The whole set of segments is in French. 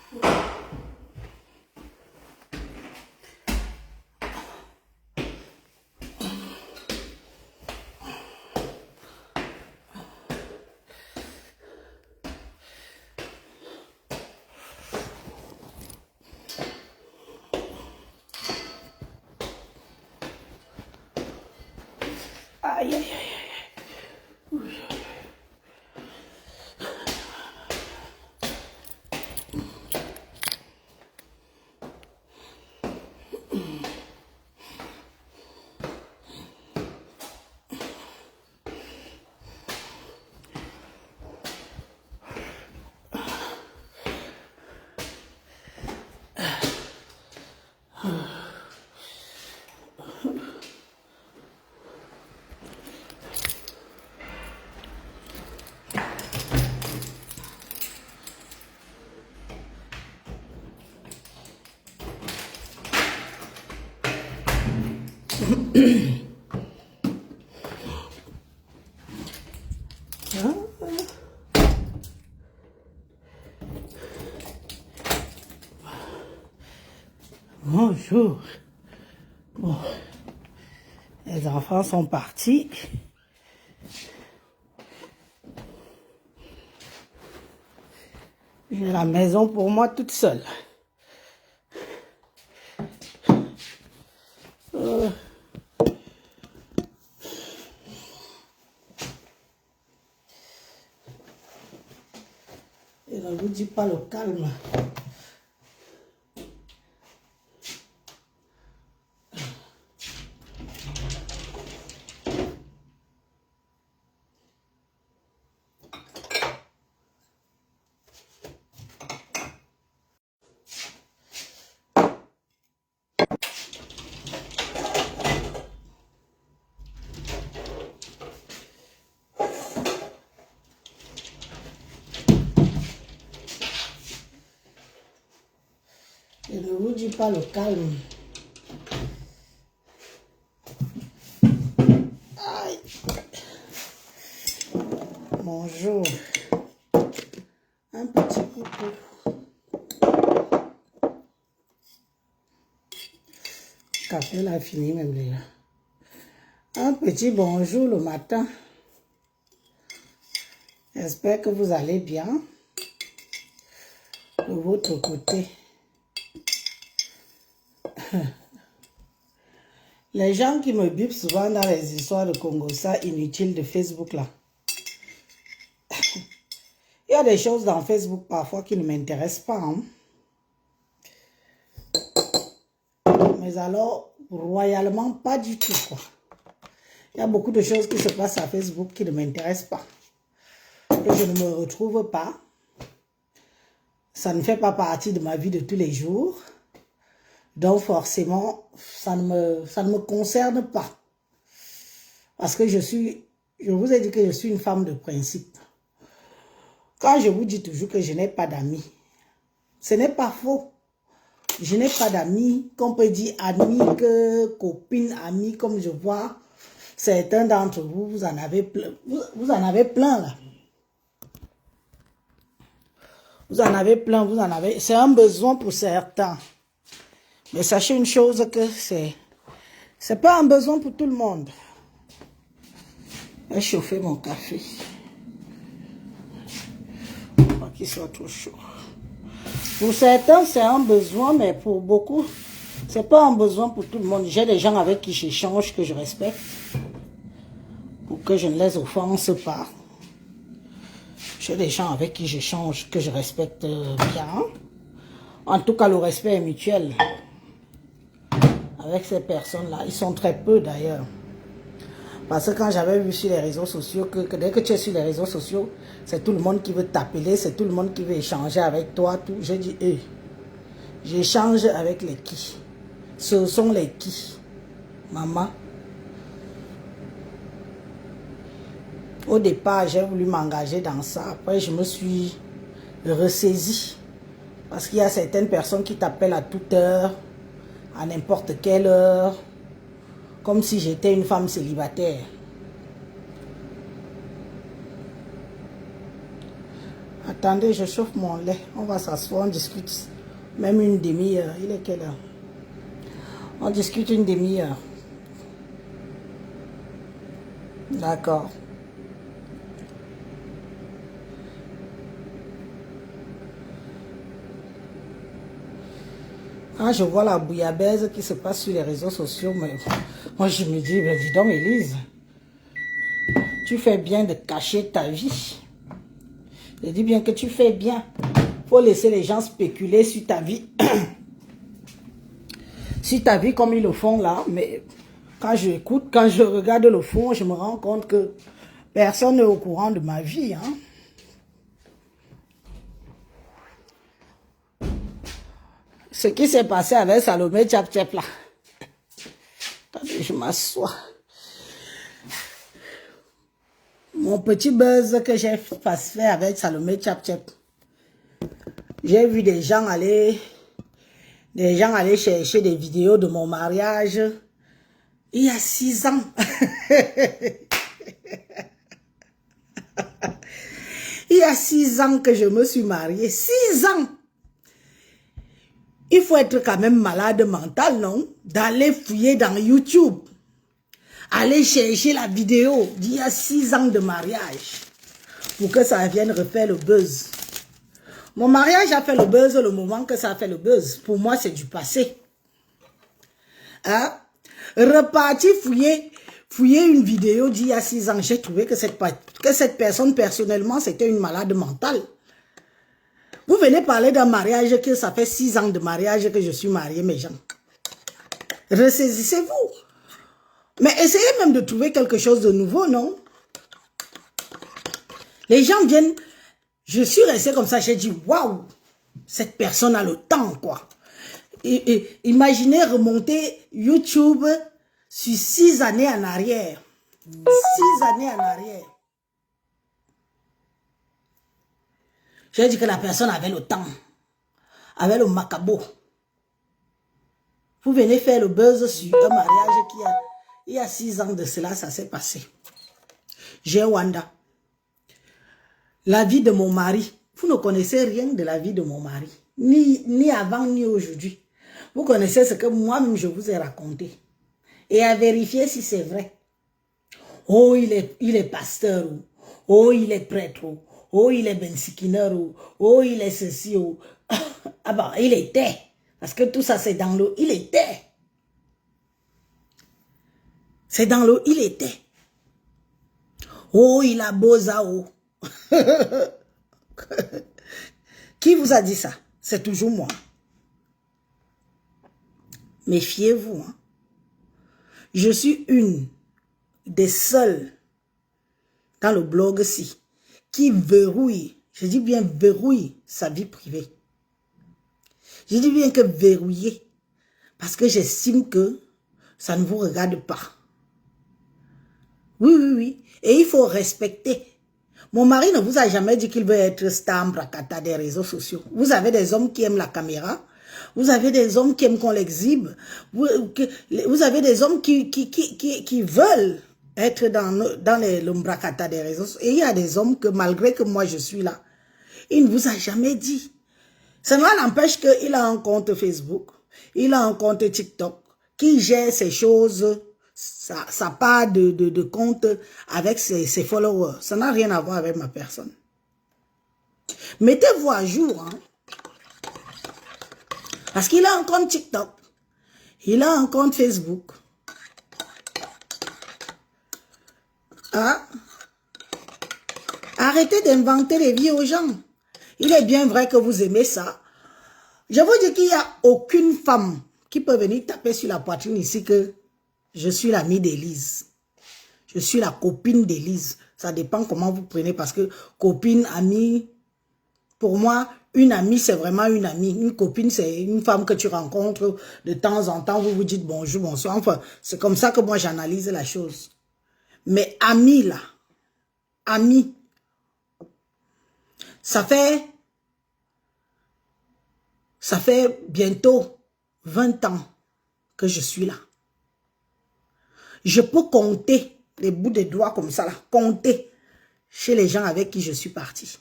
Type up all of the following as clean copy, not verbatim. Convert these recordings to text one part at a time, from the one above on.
Aïe, aïe, aïe. Bonjour. Bon, les enfants sont partis. J'ai la maison pour moi toute seule. Et ne vous dis pas le calme. Et ne vous dis pas le calme. Aïe. Bonjour. Un petit coucou. Café là fini même déjà. Un petit bonjour le matin. J'espère que vous allez bien de votre côté. Les gens qui me bipent souvent dans les histoires de Congo, ça inutile de Facebook là. Il y a des choses dans Facebook parfois qui ne m'intéressent pas. Hein. Mais alors, royalement, pas du tout quoi. Il y a beaucoup de choses qui se passent à Facebook qui ne m'intéressent pas. Et je ne me retrouve pas. Ça ne fait pas partie de ma vie de tous les jours. Donc forcément, ça ne me concerne pas. Parce que je vous ai dit que je suis une femme de principe. Quand je vous dis toujours que je n'ai pas d'amis, ce n'est pas faux. Je n'ai pas d'amis, qu'on peut dire amis, que copines, amis, comme je vois certains d'entre vous, vous en avez plein. Vous en avez plein là. Vous en avez plein, vous en avez. C'est un besoin pour certains. Mais sachez une chose que c'est pas un besoin pour tout le monde. Je vais chauffer mon café. Pas qu'il soit trop chaud. Pour certains, c'est un besoin, mais pour beaucoup, c'est pas un besoin pour tout le monde. J'ai des gens avec qui j'échange, que je respecte, pour que je ne les offense pas. J'ai des gens avec qui j'échange, que je respecte bien. En tout cas, le respect est mutuel. Avec ces personnes-là, ils sont très peu d'ailleurs. Parce que quand j'avais vu sur les réseaux sociaux, que dès que tu es sur les réseaux sociaux, c'est tout le monde qui veut t'appeler, c'est tout le monde qui veut échanger avec toi. Tout. Je dis, j'échange avec les qui? Ce sont les qui? Maman. Au départ, j'ai voulu m'engager dans ça. Après, je me suis ressaisie. Parce qu'il y a certaines personnes qui t'appellent à toute heure, à n'importe quelle heure, comme si j'étais une femme célibataire. À Attendez, je chauffe mon lait. On va s'asseoir, on discute. Même une demi-heure. Il est quelle heure? On discute une demi-heure. D'accord. Quand je vois la bouillabaisse qui se passe sur les réseaux sociaux, mais moi je me dis, ben dis donc Élise, tu fais bien de cacher ta vie. Je dis bien que tu fais bien. Faut laisser les gens spéculer sur ta vie. Sur ta vie comme ils le font là, mais quand je écoute, quand je regarde le fond, je me rends compte que personne n'est au courant de ma vie. Hein. Ce qui s'est passé avec Salomé Tchap-Tchep là. Attendez, je m'assois. Mon petit buzz que j'ai fait avec Salomé Tchap-Tchep. J'ai vu des gens aller chercher des vidéos de mon mariage il y a 6 ans. Il y a 6 ans que je me suis mariée. 6 ans. Il faut être quand même malade mental, non? D'aller fouiller dans YouTube. Aller chercher la vidéo d'il y a 6 ans de mariage. Pour que ça vienne refaire le buzz. Mon mariage a fait le buzz le moment que ça a fait le buzz. Pour moi, c'est du passé. Hein? Repartir fouiller une vidéo d'il y a 6 ans. J'ai trouvé que cette personne, personnellement, c'était une malade mentale. Vous venez parler d'un mariage que ça fait 6 ans de mariage que je suis mariée, mes gens. Ressaisissez-vous. Mais essayez même de trouver quelque chose de nouveau, non? Les gens viennent... Je suis restée comme ça, j'ai dit, waouh, cette personne a le temps, quoi. Et imaginez remonter YouTube sur 6 années en arrière. 6 années en arrière. J'ai dit que la personne avait le temps, avait le macabo. Vous venez faire le buzz sur un mariage qui il y a 6 ans de cela, ça s'est passé. J'ai Wanda. La vie de mon mari. Vous ne connaissez rien de la vie de mon mari. Ni avant, ni aujourd'hui. Vous connaissez ce que moi-même je vous ai raconté. Et à vérifier si c'est vrai. Oh, il est pasteur. Oh, il est prêtre. Oh, il est bensikineur. Oh, il est ceci. Oh. Ah bon, il était. Parce que tout ça, c'est dans l'eau. Il était. C'est dans l'eau. Il était. Oh, il a beau zao. Qui vous a dit ça? C'est toujours moi. Méfiez-vous. Hein. Je suis une des seules dans le blog-ci qui verrouille, je dis bien verrouille sa vie privée. Je dis bien que verrouiller, parce que j'estime que ça ne vous regarde pas. Oui, oui, oui. Et il faut respecter. Mon mari ne vous a jamais dit qu'il veut être star bracata des réseaux sociaux. Vous avez des hommes qui aiment la caméra. Vous avez des hommes qui aiment qu'on l'exhibe. Vous avez des hommes qui veulent être dans le bracata des réseaux sociaux. Et il y a des hommes que malgré que moi je suis là, il ne vous a jamais dit. Ça n'empêche qu'il a un compte Facebook, il a un compte TikTok, qui gère ces choses, ça part de compte avec ses followers. Ça n'a rien à voir avec ma personne. Mettez-vous à jour, hein. Parce qu'il a un compte TikTok, il a un compte Facebook. Ah. Arrêtez d'inventer les vies aux gens. Il est bien vrai que vous aimez ça. Je vous dis qu'il n'y a aucune femme qui peut venir taper sur la poitrine ici que je suis l'amie d'Élise. Je suis la copine d'Élise. Ça dépend comment vous prenez parce que copine, amie, pour moi, une amie, c'est vraiment une amie. Une copine, c'est une femme que tu rencontres de temps en temps. Vous vous dites bonjour, bonsoir. Enfin, c'est comme ça que moi, j'analyse la chose. Mais amie, là, amie, ça fait bientôt 20 ans que je suis là. Je peux compter les bouts des doigts comme ça, là, compter chez les gens avec qui je suis partie.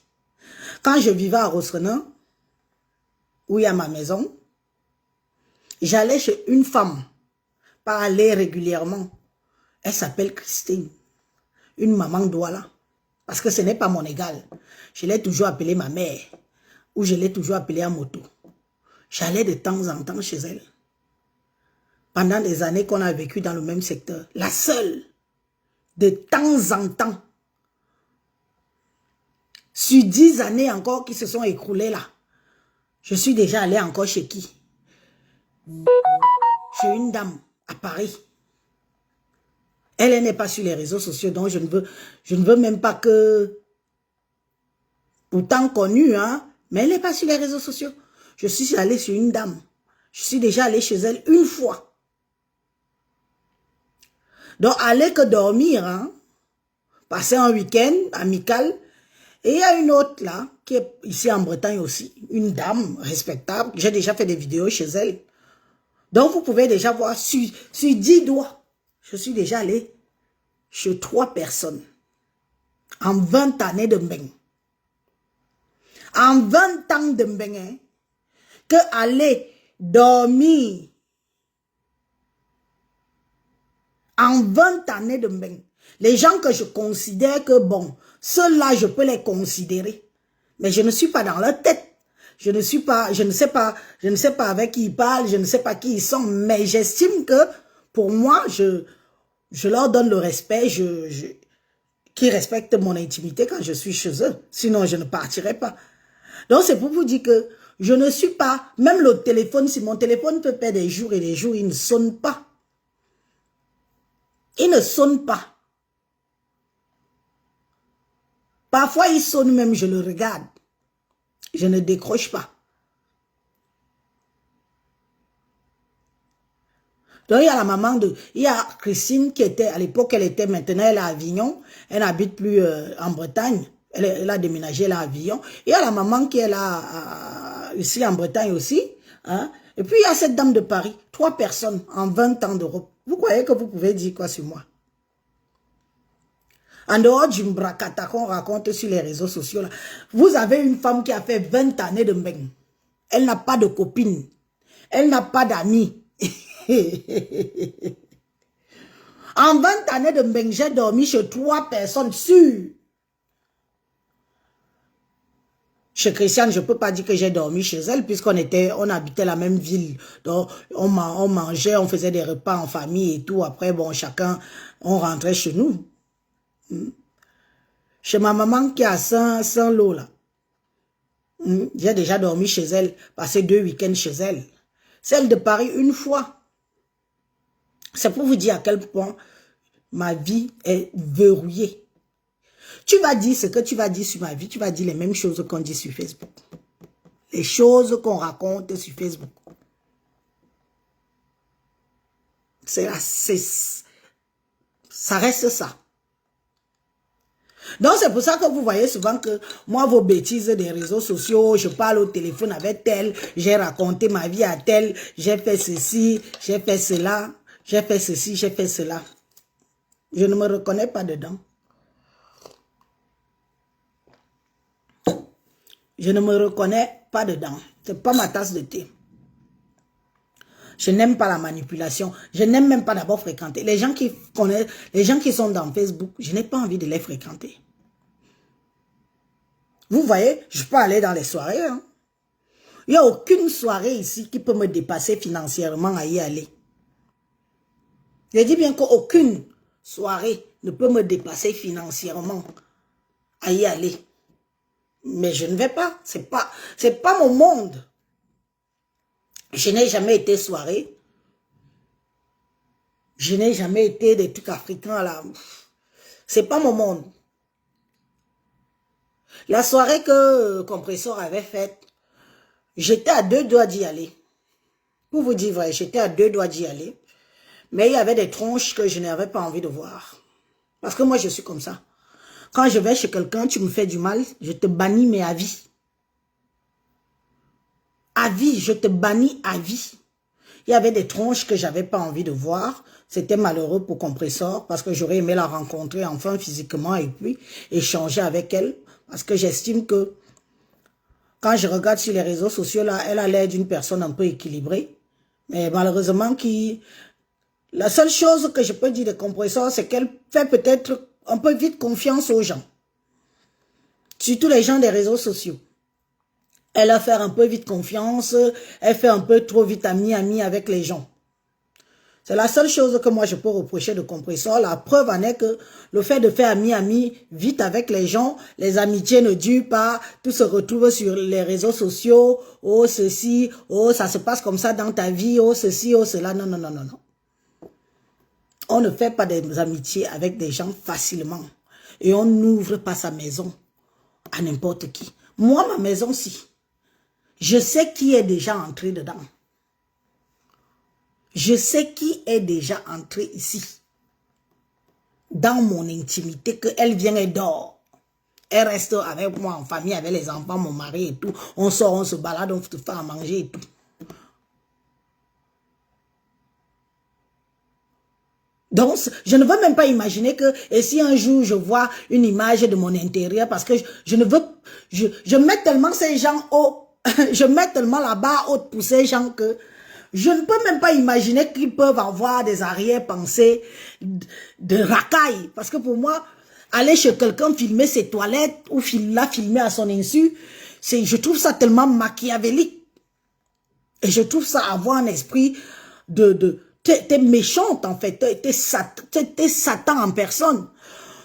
Quand je vivais à Rosrenan, où il y a ma maison, j'allais chez une femme, pas aller régulièrement. Elle s'appelle Christine, une maman Douala. Parce que ce n'est pas mon égal. Je l'ai toujours appelée ma mère, ou je l'ai toujours appelée en moto. J'allais de temps en temps chez elle. Pendant des années qu'on a vécu dans le même secteur. La seule, de temps en temps. Sur 10 années encore qui se sont écroulées là. Je suis déjà allée encore chez qui? Chez une dame à Paris. Elle n'est pas sur les réseaux sociaux, donc je ne veux même pas que... Pourtant connue, hein, mais elle n'est pas sur les réseaux sociaux. Je suis allée chez une dame. Je suis déjà allée chez elle une fois. Donc, aller que dormir, hein, passer un week-end amical. Et il y a une autre là, qui est ici en Bretagne aussi, une dame respectable. J'ai déjà fait des vidéos chez elle. Donc, vous pouvez déjà voir sur 10 doigts. Je suis déjà allée chez 3 personnes. En 20 années de mbeng. En 20 ans de mbeng, hein, que aller dormir. En 20 années de mbeng. Les gens que je considère que, bon, ceux-là, je peux les considérer. Mais je ne suis pas dans leur tête. Je ne sais pas avec qui ils parlent, je ne sais pas qui ils sont, mais j'estime que, pour moi, je leur donne le respect, qui respectent mon intimité quand je suis chez eux. Sinon, je ne partirai pas. Donc, c'est pour vous dire que je ne suis pas, même le téléphone, si mon téléphone peut faire des jours et des jours, il ne sonne pas. Il ne sonne pas. Parfois, il sonne même, je le regarde. Je ne décroche pas. Donc, il y a la maman il y a Christine qui était, à l'époque, maintenant, elle est à Avignon. Elle n'habite plus en Bretagne. Elle a déménagé là à Avignon. Il y a la maman qui est là, ici en Bretagne aussi. Hein. Et puis, il y a cette dame de Paris. 3 personnes en 20 ans d'Europe. Vous croyez que vous pouvez dire quoi sur moi? En dehors du bracata qu'on raconte sur les réseaux sociaux, là, vous avez une femme qui a fait 20 années de mbeng. Elle n'a pas de copine. Elle n'a pas d'amis. En 20 années de mbeng, j'ai dormi chez 3 personnes sûres. Chez Christiane, je ne peux pas dire que j'ai dormi chez elle, puisqu'on habitait la même ville. Donc, on mangeait, on faisait des repas en famille et tout. Après, bon, chacun, on rentrait chez nous. Chez ma maman qui est à Saint-Lô, là. J'ai déjà dormi chez elle, passé 2 week-ends chez elle. Celle de Paris, une fois. C'est pour vous dire à quel point ma vie est verrouillée. Tu vas dire ce que tu vas dire sur ma vie, tu vas dire les mêmes choses qu'on dit sur Facebook. Les choses qu'on raconte sur Facebook. Ça reste ça. Donc, c'est pour ça que vous voyez souvent que moi, vos bêtises des réseaux sociaux, je parle au téléphone avec tel, j'ai raconté ma vie à tel, j'ai fait ceci, j'ai fait cela, j'ai fait ceci, j'ai fait cela. Je ne me reconnais pas dedans. Je ne me reconnais pas dedans. Ce n'est pas ma tasse de thé. Je n'aime pas la manipulation. Je n'aime même pas d'abord fréquenter. Les gens qui connaissent, les gens qui sont dans Facebook, je n'ai pas envie de les fréquenter. Vous voyez, je peux aller dans les soirées. Hein. Il n'y a aucune soirée ici qui peut me dépasser financièrement à y aller. Je dis bien qu'aucune soirée ne peut me dépasser financièrement à y aller. Mais je ne vais pas. C'est pas mon monde. Je n'ai jamais été soirée. Je n'ai jamais été des trucs africains là. C'est pas mon monde. La soirée que Compressor avait faite, j'étais à 2 doigts d'y aller. Pour vous dire vrai, j'étais à 2 doigts d'y aller. Mais il y avait des tronches que je n'avais pas envie de voir. Parce que moi, je suis comme ça. Quand je vais chez quelqu'un, tu me fais du mal, je te bannis, mais à vie. À vie, je te bannis à vie. Il y avait des tronches que j'avais pas envie de voir. C'était malheureux pour Compressor parce que j'aurais aimé la rencontrer enfin physiquement et puis échanger avec elle. Parce que j'estime que Quand je regarde sur les réseaux sociaux, là, elle a l'air d'une personne un peu équilibrée. Mais malheureusement, la seule chose que je peux dire de Compressor, c'est qu'elle fait peut-être un peu vite confiance aux gens. Surtout les gens des réseaux sociaux. Elle a fait un peu vite confiance, elle fait un peu trop vite ami avec les gens. C'est la seule chose que moi je peux reprocher de Compressor. La preuve en est que le fait de faire ami vite avec les gens, les amitiés ne durent pas, tout se retrouve sur les réseaux sociaux, oh ceci, oh ça se passe comme ça dans ta vie, oh ceci, oh cela, non, non, non, non, non. On ne fait pas des amitiés avec des gens facilement et on n'ouvre pas sa maison à n'importe qui. Moi, ma maison, si. Je sais qui est déjà entré dedans. Je sais qui est déjà entré ici. Dans mon intimité, qu'elle vient et dort. Elle reste avec moi en famille, avec les enfants, mon mari et tout. On sort, on se balade, on se fait à manger et tout. Donc, je ne veux même pas imaginer que, et si un jour je vois une image de mon intérieur, parce que je ne veux, je mets tellement ces gens haut, je mets tellement la barre haute pour ces gens que je ne peux même pas imaginer qu'ils peuvent avoir des arrière-pensées de racaille. Parce que pour moi, aller chez quelqu'un filmer ses toilettes ou la filmer à son insu, je trouve ça tellement machiavélique. Et je trouve ça avoir un esprit t'es méchante en fait, t'es Satan en personne.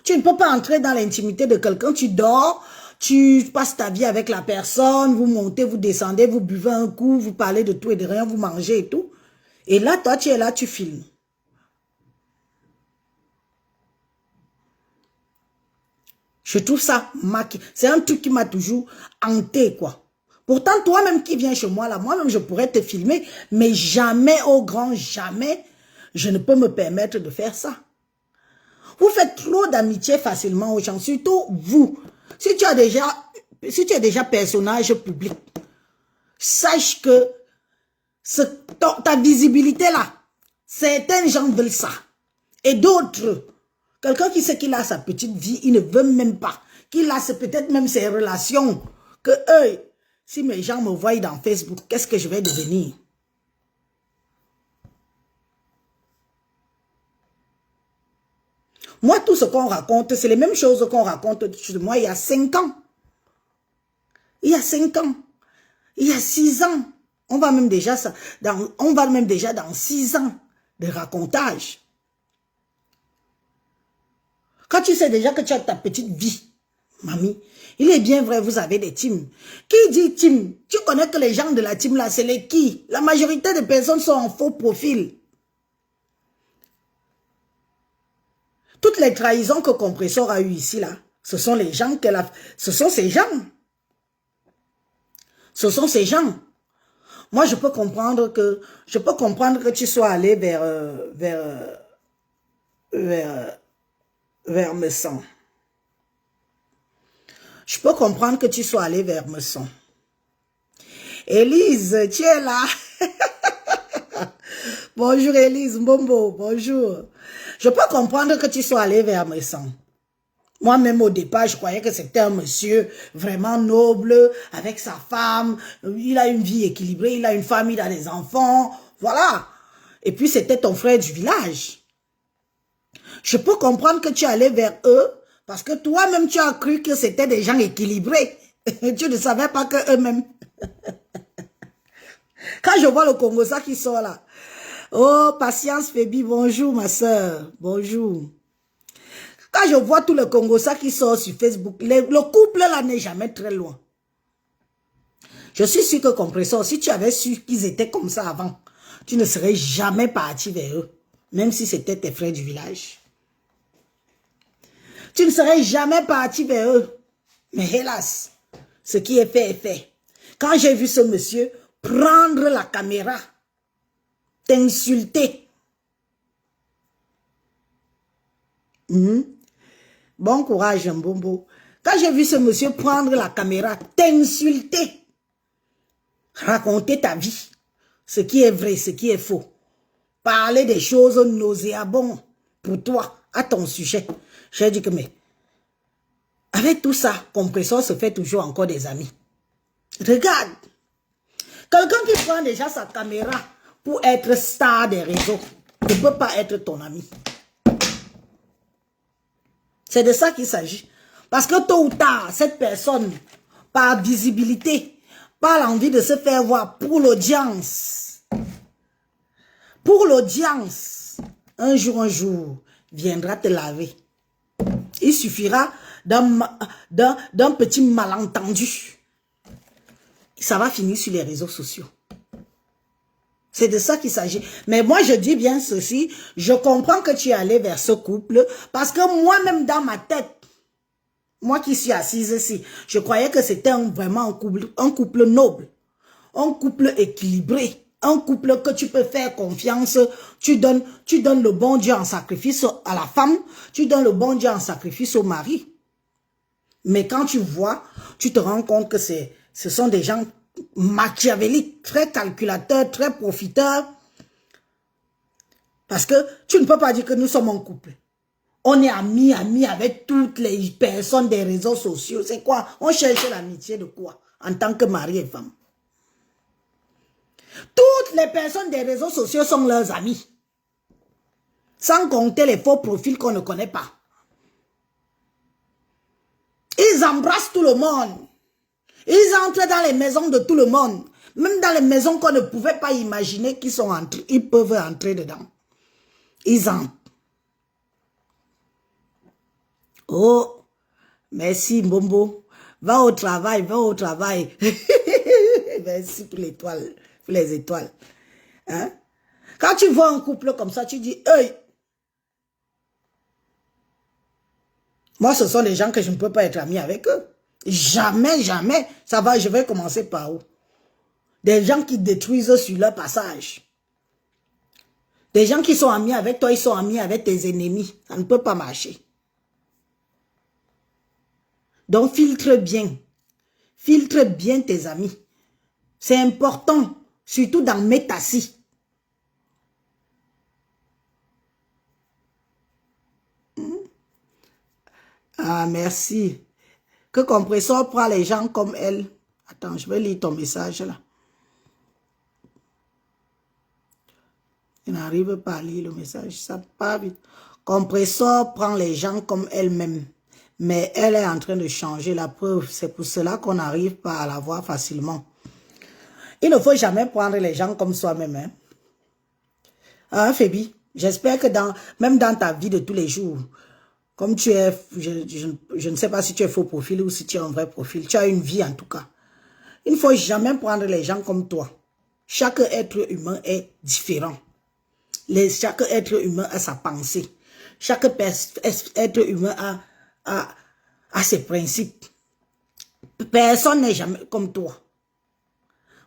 Tu ne peux pas entrer dans l'intimité de quelqu'un, tu dors, tu passes ta vie avec la personne, vous montez, vous descendez, vous buvez un coup, vous parlez de tout et de rien, vous mangez et tout. Et là, toi, tu es là, tu filmes. Je trouve ça c'est un truc qui m'a toujours hanté, quoi. Pourtant, toi-même qui viens chez moi, là, moi-même, je pourrais te filmer, mais jamais, au grand jamais, je ne peux me permettre de faire ça. Vous faites trop d'amitié facilement aux gens, surtout vous. Si tu es déjà personnage public, sache que ta visibilité là, certains gens veulent ça. Et d'autres, quelqu'un qui sait qu'il a sa petite vie, il ne veut même pas. Qu'il a peut-être même ses relations, que si mes gens me voient dans Facebook, qu'est-ce que je vais devenir? Moi, tout ce qu'on raconte, c'est les mêmes choses qu'on raconte sur moi il y a 5 ans. Il y a 5 ans. Il y a 6 ans. On va même déjà dans 6 ans de racontage. Quand tu sais déjà que tu as ta petite vie, mamie, il est bien vrai, vous avez des teams. Qui dit team? Tu connais que les gens de la team là, c'est les qui? La majorité des personnes sont en faux profil. Toutes les trahisons que Compressor a eues ici là, ce sont les gens qu'elle a... Ce sont ces gens. Ce sont ces gens. Moi, je peux comprendre que tu sois allé vers Messon. Je peux comprendre que tu sois allé vers Messon. Élise, tu es là. Bonjour Élise, Mbombo, bonjour. Je peux comprendre que tu sois allé vers Messon. Moi-même, au départ, je croyais que c'était un monsieur vraiment noble, avec sa femme. Il a une vie équilibrée, il a une famille, il a des enfants. Voilà. Et puis, c'était ton frère du village. Je peux comprendre que tu allais vers eux, parce que toi-même, tu as cru que c'était des gens équilibrés. Tu ne savais pas qu'eux-mêmes. Quand je vois le Congosa qui sort là, oh, patience, Fébi, bonjour, ma soeur, bonjour. Quand je vois tout le Congosa qui sort sur Facebook, le couple là n'est jamais très loin. Je suis sûr que Compressor, si tu avais su qu'ils étaient comme ça avant, tu ne serais jamais parti vers eux, même si c'était tes frères du village. Tu ne serais jamais parti vers eux. Mais hélas, ce qui est fait est fait. Quand j'ai vu ce monsieur prendre la caméra, t'insulter. Bon courage, Mbombo. Quand j'ai vu ce monsieur prendre la caméra, t'insulter, raconter ta vie, ce qui est vrai, ce qui est faux, parler des choses nauséabondes pour toi, à ton sujet. J'ai dit que, mais, avec tout ça, Compressor se fait toujours encore des amis. Regarde. Quelqu'un qui prend déjà sa caméra pour être star des réseaux ne peut pas être ton ami. C'est de ça qu'il s'agit. Parce que tôt ou tard, cette personne, par visibilité, par l'envie de se faire voir pour l'audience, un jour, viendra te laver. Il suffira d'un petit malentendu. Ça va finir sur les réseaux sociaux. C'est de ça qu'il s'agit. Mais moi, je dis bien ceci, je comprends que tu es allé vers ce couple, parce que moi-même, dans ma tête, moi qui suis assise ici, je croyais que c'était vraiment un couple noble, un couple équilibré, un couple que tu peux faire confiance, tu donnes le bon Dieu en sacrifice à la femme, tu donnes le bon Dieu en sacrifice au mari. Mais quand tu vois, tu te rends compte que ce sont des gens machiavéliques, très calculateurs, très profiteurs. Parce que tu ne peux pas dire que nous sommes un couple. On est amis avec toutes les personnes des réseaux sociaux. C'est quoi? On cherche l'amitié de quoi? En tant que mari et femme. Toutes les personnes des réseaux sociaux sont leurs amis. Sans compter les faux profils qu'on ne connaît pas. Ils embrassent tout le monde. Ils entrent dans les maisons de tout le monde. Même dans les maisons qu'on ne pouvait pas imaginer qu'ils sont entrés. Ils peuvent entrer dedans. Ils entrent. Oh, merci Mbombo. Va au travail, va au travail. Merci pour l'étoile, pour les étoiles. Hein? Quand tu vois un couple comme ça, tu dis, hey, moi, ce sont des gens que je ne peux pas être ami avec eux. Jamais, jamais. Ça va, je vais commencer par où? Des gens qui détruisent sur leur passage. Des gens qui sont amis avec toi, ils sont amis avec tes ennemis. Ça ne peut pas marcher. Donc, filtre bien. Filtre bien tes amis. C'est important, surtout dans Métassi. Ah, merci. Que Compresseur prend les gens comme elle. Attends, je vais lire ton message là. Je n'arrive pas à lire le message, ça part vite. Compresseur prend les gens comme elle-même. Mais elle est en train de changer la preuve. C'est pour cela qu'on n'arrive pas à la voir facilement. Il ne faut jamais prendre les gens comme soi-même. Hein? Ah, Fébi, j'espère que même dans ta vie de tous les jours, comme tu es, je ne sais pas si tu es faux profil ou si tu es un vrai profil, tu as une vie en tout cas. Il ne faut jamais prendre les gens comme toi. Chaque être humain est différent. Chaque être humain a sa pensée. Chaque être humain a ses principes. Personne n'est jamais comme toi.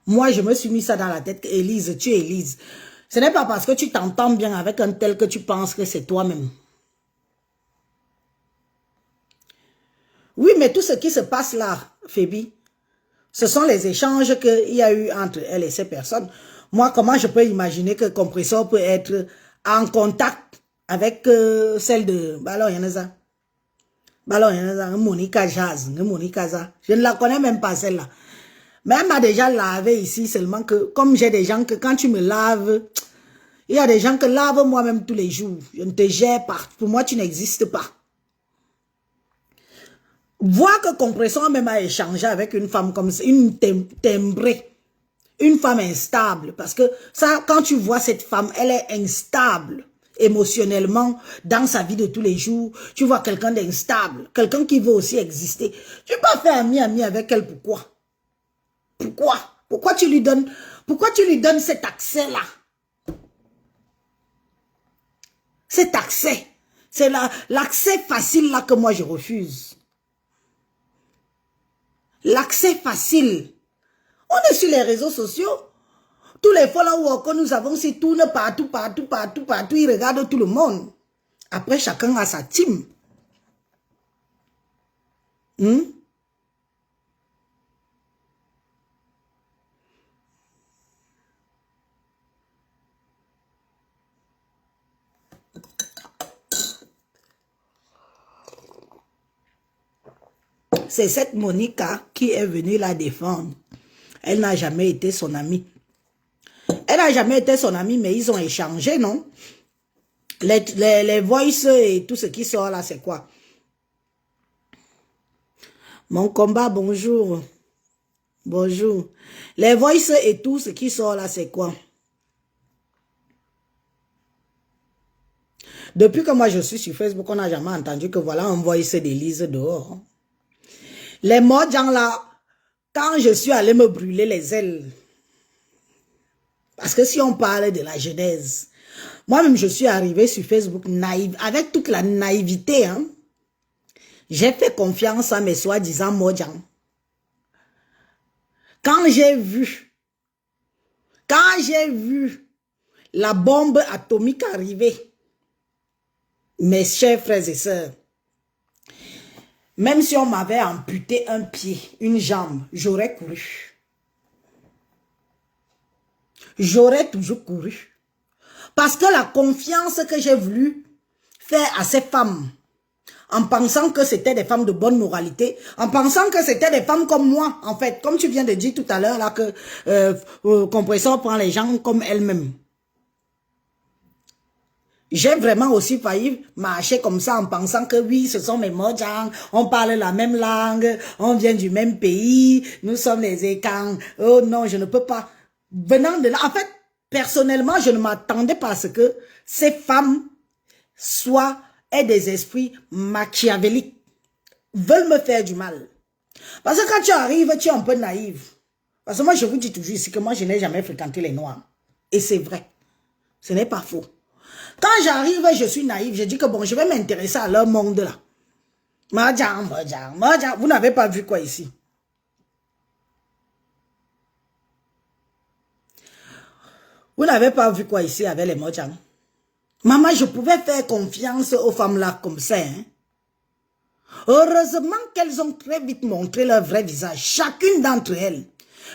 Moi, je me suis mis ça dans la tête que Élise, tu es Élise. Ce n'est pas parce que tu t'entends bien avec un tel que tu penses que c'est toi-même. Oui, mais tout ce qui se passe là, Fébi, ce sont les échanges qu'il y a eu entre elle et ces personnes. Moi, comment je peux imaginer que Compresseur peut être en contact avec celle de... Bah il y en a ça. Bah il y en a ça. Monica Jazz. Monica ça. Je ne la connais même pas celle-là. Mais elle m'a déjà lavé ici, seulement que comme j'ai des gens que quand tu me laves, il y a des gens que lave moi-même tous les jours. Je ne te gère pas. Pour moi, tu n'existes pas. Voir que Compresseur même a échangé avec une femme comme ça, une timbrée, une femme instable. Parce que ça, quand tu vois cette femme, elle est instable émotionnellement dans sa vie de tous les jours. Tu vois quelqu'un d'instable, quelqu'un qui veut aussi exister. Tu ne peux pas faire ami avec elle, pourquoi? Pourquoi tu lui donnes cet accès-là? Cet accès. C'est l'accès facile là que moi je refuse. L'accès facile. On est sur les réseaux sociaux. Tous les followers que nous avons, s'ils tournent partout, ils regardent tout le monde. Après, chacun a sa team. C'est cette Monica qui est venue la défendre. Elle n'a jamais été son amie. Elle n'a jamais été son amie, mais ils ont échangé, non? Les voices et tout ce qui sort là, c'est quoi? Mon combat, bonjour. Bonjour. Les voices et tout ce qui sort là, c'est quoi? Depuis que moi je suis sur Facebook, on n'a jamais entendu que voilà un voice d'Élise dehors. Les Mojang là, quand je suis allé me brûler les ailes, parce que si on parle de la genèse, moi-même je suis arrivée sur Facebook naïve, avec toute la naïveté, hein. J'ai fait confiance à mes soi-disant Mojang. Quand j'ai vu la bombe atomique arriver, mes chers frères et sœurs, même si on m'avait amputé un pied, une jambe, j'aurais couru. J'aurais toujours couru. Parce que la confiance que j'ai voulu faire à ces femmes, en pensant que c'était des femmes de bonne moralité, en pensant que c'était des femmes comme moi, en fait, comme tu viens de dire tout à l'heure, là, que Compressor prend les gens comme elle-même. J'ai vraiment aussi failli marcher comme ça en pensant que oui, ce sont mes Mojang, on parle la même langue, on vient du même pays, nous sommes les Ekang. Oh non, je ne peux pas. Venant de là, en fait, personnellement, je ne m'attendais pas à ce que ces femmes aient des esprits machiavéliques, veulent me faire du mal. Parce que quand tu arrives, tu es un peu naïve. Parce que moi, je vous dis toujours ici que moi, je n'ai jamais fréquenté les Noirs. Et c'est vrai. Ce n'est pas faux. Quand j'arrive, je suis naïve. Je dis que bon, je vais m'intéresser à leur monde là. Mojang. Vous n'avez pas vu quoi ici? Vous n'avez pas vu quoi ici avec les Mojang? Maman, je pouvais faire confiance aux femmes là comme ça. Hein? Heureusement qu'elles ont très vite montré leur vrai visage. Chacune d'entre elles.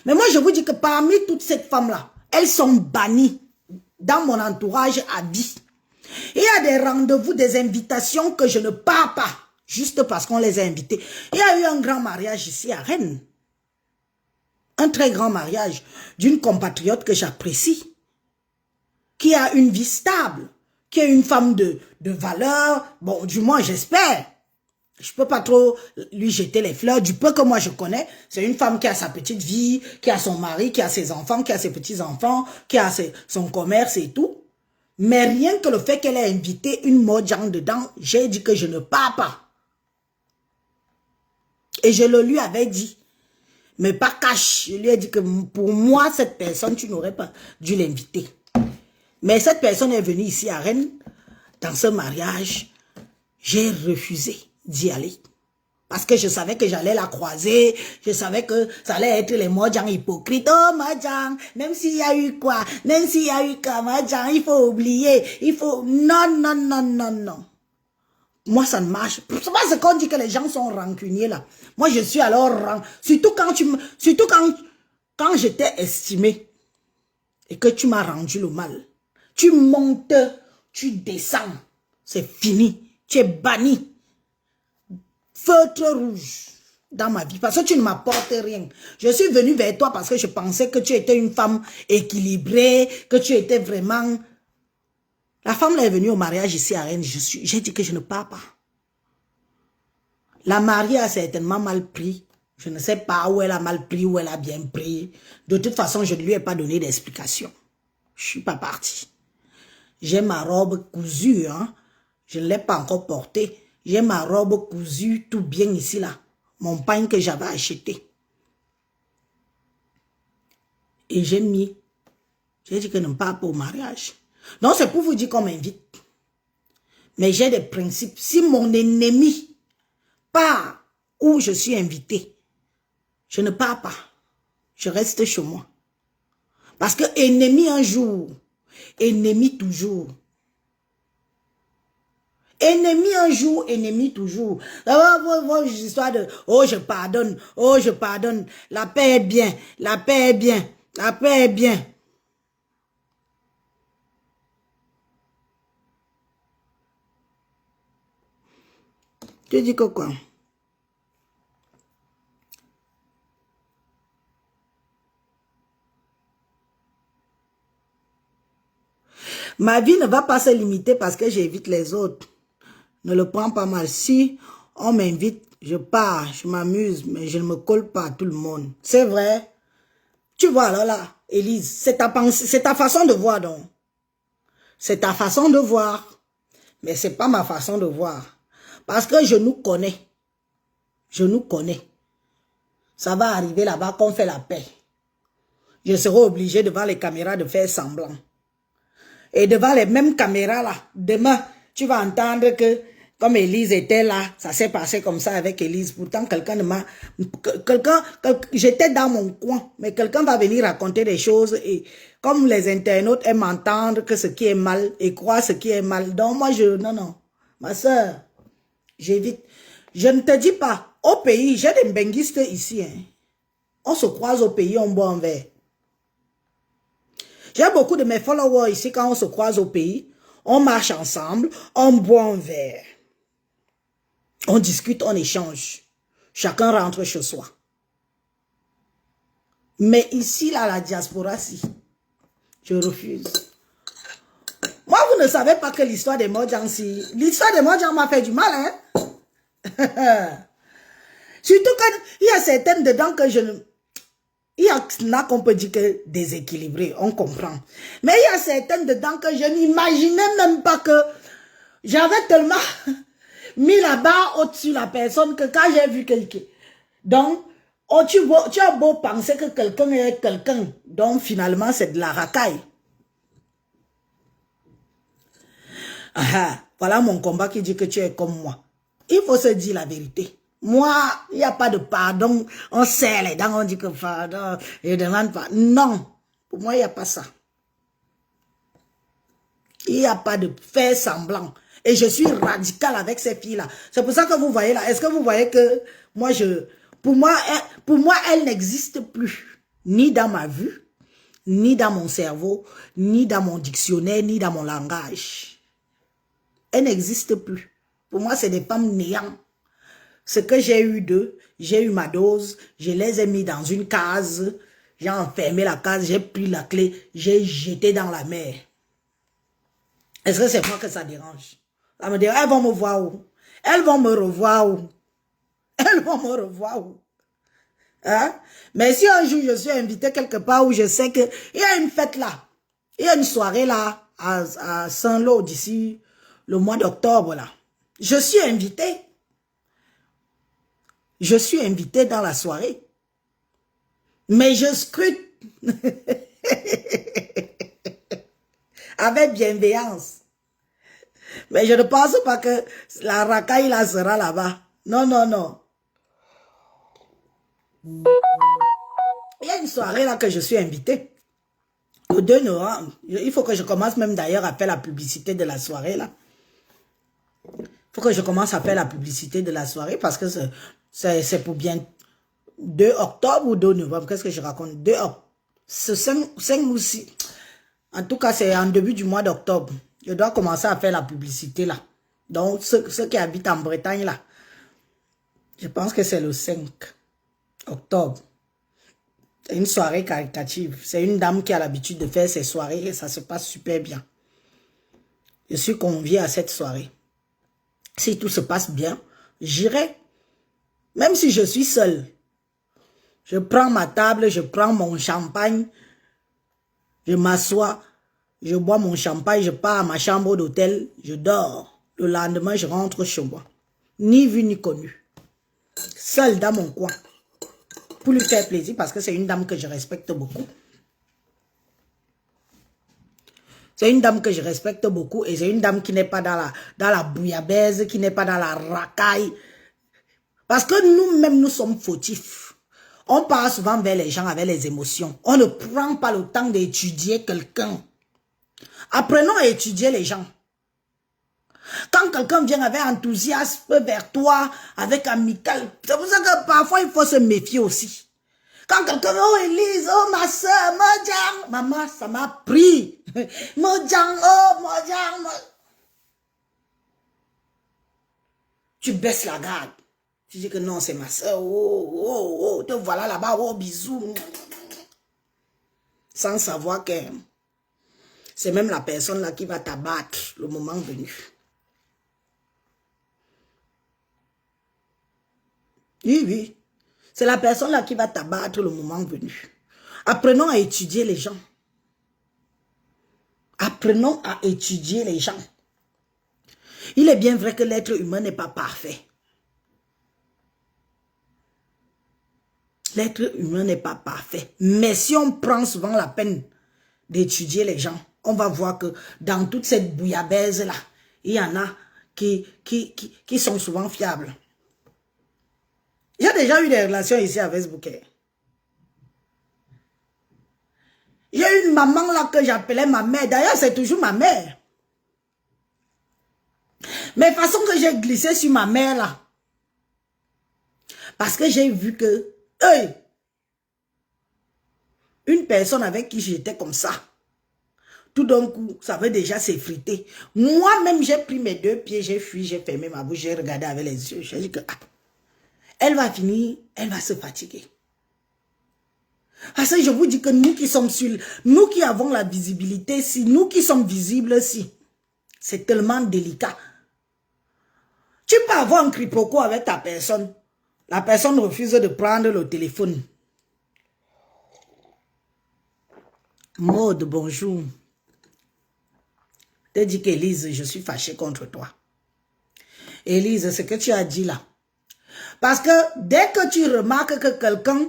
Mais moi, je vous dis que parmi toutes ces femmes-là, elles sont bannies dans mon entourage à vie. Il y a des rendez-vous, des invitations que je ne pars pas, juste parce qu'on les a invitées. Il y a eu un grand mariage ici à Rennes. Un très grand mariage d'une compatriote que j'apprécie, qui a une vie stable, qui est une femme de valeur, bon, du moins j'espère. Je peux pas trop lui jeter les fleurs, du peu que moi je connais. C'est une femme qui a sa petite vie, qui a son mari, qui a ses enfants, qui a ses petits-enfants, qui a son commerce et tout. Mais rien que le fait qu'elle ait invité une Mojang dedans, j'ai dit que je ne pars pas. Et je le lui avais dit. Mais pas cash. Je lui ai dit que pour moi, cette personne, tu n'aurais pas dû l'inviter. Mais cette personne est venue ici à Rennes, dans ce mariage. J'ai refusé d'y aller. Parce que je savais que j'allais la croiser. Je savais que ça allait être les Mojang hypocrites. Oh, Mojang, même s'il y a eu quoi, même s'il y a eu quoi, Mojang, il faut oublier. Il faut... Non, non, non, non, non. Moi, ça ne marche. C'est pas ce qu'on dit que les gens sont rancuniers, là. Moi, je suis alors surtout quand je t'ai estimé et que tu m'as rendu le mal. Tu montes, tu descends. C'est fini. Tu es banni. Feutre rouge dans ma vie, parce que tu ne m'apportes rien. Je suis venue vers toi parce que je pensais que tu étais une femme équilibrée, que tu étais vraiment... La femme là est venue au mariage ici à Rennes, j'ai dit que je ne pars pas. La mariée a certainement mal pris. Je ne sais pas où elle a mal pris, où elle a bien pris. De toute façon, je ne lui ai pas donné d'explication. Je ne suis pas partie. J'ai ma robe cousue, hein. Je ne l'ai pas encore portée. J'ai ma robe cousue, tout bien ici, là. Mon pain que j'avais acheté. Et j'ai dit que je ne pars pas au mariage. Donc, c'est pour vous dire qu'on m'invite. Mais j'ai des principes. Si mon ennemi part où je suis invité, je ne pars pas. Je reste chez moi. Parce que ennemi un jour, ennemi toujours. Ennemi un jour, ennemi toujours. Vos histoires de « oh, je pardonne, oh, je pardonne ». La paix est bien, la paix est bien, la paix est bien. Tu dis que quoi? Ma vie ne va pas se limiter parce que j'évite les autres. Ne le prends pas mal. Si on m'invite, je pars, je m'amuse, mais je ne me colle pas à tout le monde. C'est vrai. Tu vois, alors là, Élise, c'est ta pensée, c'est ta façon de voir donc. C'est ta façon de voir. Mais c'est pas ma façon de voir. Parce que je nous connais. Je nous connais. Ça va arriver là-bas qu'on fait la paix. Je serai obligé devant les caméras de faire semblant. Et devant les mêmes caméras là, demain, tu vas entendre que comme Élise était là, ça s'est passé comme ça avec Élise. Pourtant, quelqu'un ne m'a... J'étais dans mon coin, mais quelqu'un va venir raconter des choses et comme les internautes aiment entendre que ce qui est mal et croient ce qui est mal. Donc moi, non, non. Ma soeur, j'évite. Je ne te dis pas, au pays, j'ai des benguistes ici. Hein. On se croise au pays, on boit un verre. J'ai beaucoup de mes followers ici, quand on se croise au pays, on marche ensemble, on boit un verre. On discute, on échange. Chacun rentre chez soi. Mais ici, là, la diaspora, si, je refuse. Moi, vous ne savez pas que l'histoire des Mojang, si... L'histoire des Mojang m'a fait du mal, hein. Surtout qu'il y a certaines dedans que je ne... Il y en a qu'on peut dire que déséquilibré, on comprend. Mais il y a certaines dedans que je n'imaginais même pas que j'avais tellement mis la barre au-dessus de la personne que quand j'ai vu quelqu'un. Donc, oh, tu as beau penser que quelqu'un est quelqu'un. Donc, finalement, c'est de la racaille. Voilà mon combat qui dit que tu es comme moi. Il faut se dire la vérité. Moi, il n'y a pas de pardon. On serre les dents, on dit que pardon, je ne demande pas. Non, pour moi, il n'y a pas ça. Il n'y a pas de faire semblant. Et je suis radical avec ces filles-là. C'est pour ça que vous voyez là. Est-ce que vous voyez que moi, pour moi, elle n'existe plus. Ni dans ma vue, ni dans mon cerveau, ni dans mon dictionnaire, ni dans mon langage. Elle n'existe plus. Pour moi, c'est des femmes néants. Ce que j'ai eu d'eux, j'ai eu ma dose, je les ai mis dans une case, j'ai enfermé la case, j'ai pris la clé, j'ai jeté dans la mer. Est-ce que c'est moi que ça dérange? Ça me dérange, elles vont me voir où? Elles vont me revoir où? Elles vont me revoir où? Hein? Mais si un jour je suis invité quelque part où je sais qu'il y a une fête là, il y a une soirée là, à Saint-Lô d'ici le mois d'octobre là, je suis invité. Je suis invité dans la soirée. Mais je scrute avec bienveillance. Mais je ne pense pas que la racaille là sera là-bas. Non, non, non. Il y a une soirée là que je suis invité. Le 2 novembre. Il faut que je commence même d'ailleurs à faire la publicité de la soirée là. Il faut que je commence à faire la publicité de la soirée parce que c'est pour bien 2 octobre ou 2 novembre. Qu'est-ce que je raconte? 2 octobre. Ce 5 ou 6. En tout cas, c'est en début du mois d'octobre. Je dois commencer à faire la publicité là. Donc, ceux qui habitent en Bretagne là, je pense que c'est le 5 octobre. C'est une soirée caritative. C'est une dame qui a l'habitude de faire ses soirées et ça se passe super bien. Je suis conviée à cette soirée. Si tout se passe bien, j'irai. Même si je suis seule. Je prends ma table, je prends mon champagne, je m'assois, je bois mon champagne, je pars à ma chambre d'hôtel, je dors. Le lendemain, je rentre chez moi. Ni vu ni connu. Seule dans mon coin. Pour lui faire plaisir parce que c'est une dame que je respecte beaucoup. C'est une dame que je respecte beaucoup et c'est une dame qui n'est pas dans la bouillabaisse, qui n'est pas dans la racaille. Parce que nous-mêmes, nous sommes fautifs. On part souvent vers les gens avec les émotions. On ne prend pas le temps d'étudier quelqu'un. Apprenons à étudier les gens. Quand quelqu'un vient avec enthousiasme vers toi, avec amical, c'est pour ça que parfois il faut se méfier aussi. Quand quelqu'un, oh Élise, oh ma soeur, Mojang, maman, ça m'a pris. Mojang, oh Mojang. Tu baisses la garde. Tu dis que non, c'est ma soeur, oh, te voilà là-bas, oh bisous. Sans savoir que c'est même la personne là qui va t'abattre le moment venu. Oui, oui. C'est la personne là qui va t'abattre le moment venu. Apprenons à étudier les gens. Apprenons à étudier les gens. Il est bien vrai que l'être humain n'est pas parfait. L'être humain n'est pas parfait. Mais si on prend souvent la peine d'étudier les gens, on va voir que dans toute cette bouillabaisse-là, il y en a qui sont souvent fiables. Il y a déjà eu des relations ici à Facebook. Il y a une maman là que j'appelais ma mère. D'ailleurs, c'est toujours ma mère. Mais façon que j'ai glissé sur ma mère là. Parce que j'ai vu que, hey, une personne avec qui j'étais comme ça, tout d'un coup, ça veut déjà s'effriter. Moi-même, j'ai pris mes 2 pieds, j'ai fui, j'ai fermé ma bouche, j'ai regardé avec les yeux. J'ai dit que, elle va finir, elle va se fatiguer. Parce que je vous dis que nous qui sommes sur, nous qui avons la visibilité, si nous qui sommes visibles, si, c'est tellement délicat. Tu peux avoir un quiproquo avec ta personne. La personne refuse de prendre le téléphone. Maude, bonjour. Je te dis qu'Élise, je suis fâchée contre toi. Élise, ce que tu as dit là. Parce que dès que tu remarques que quelqu'un,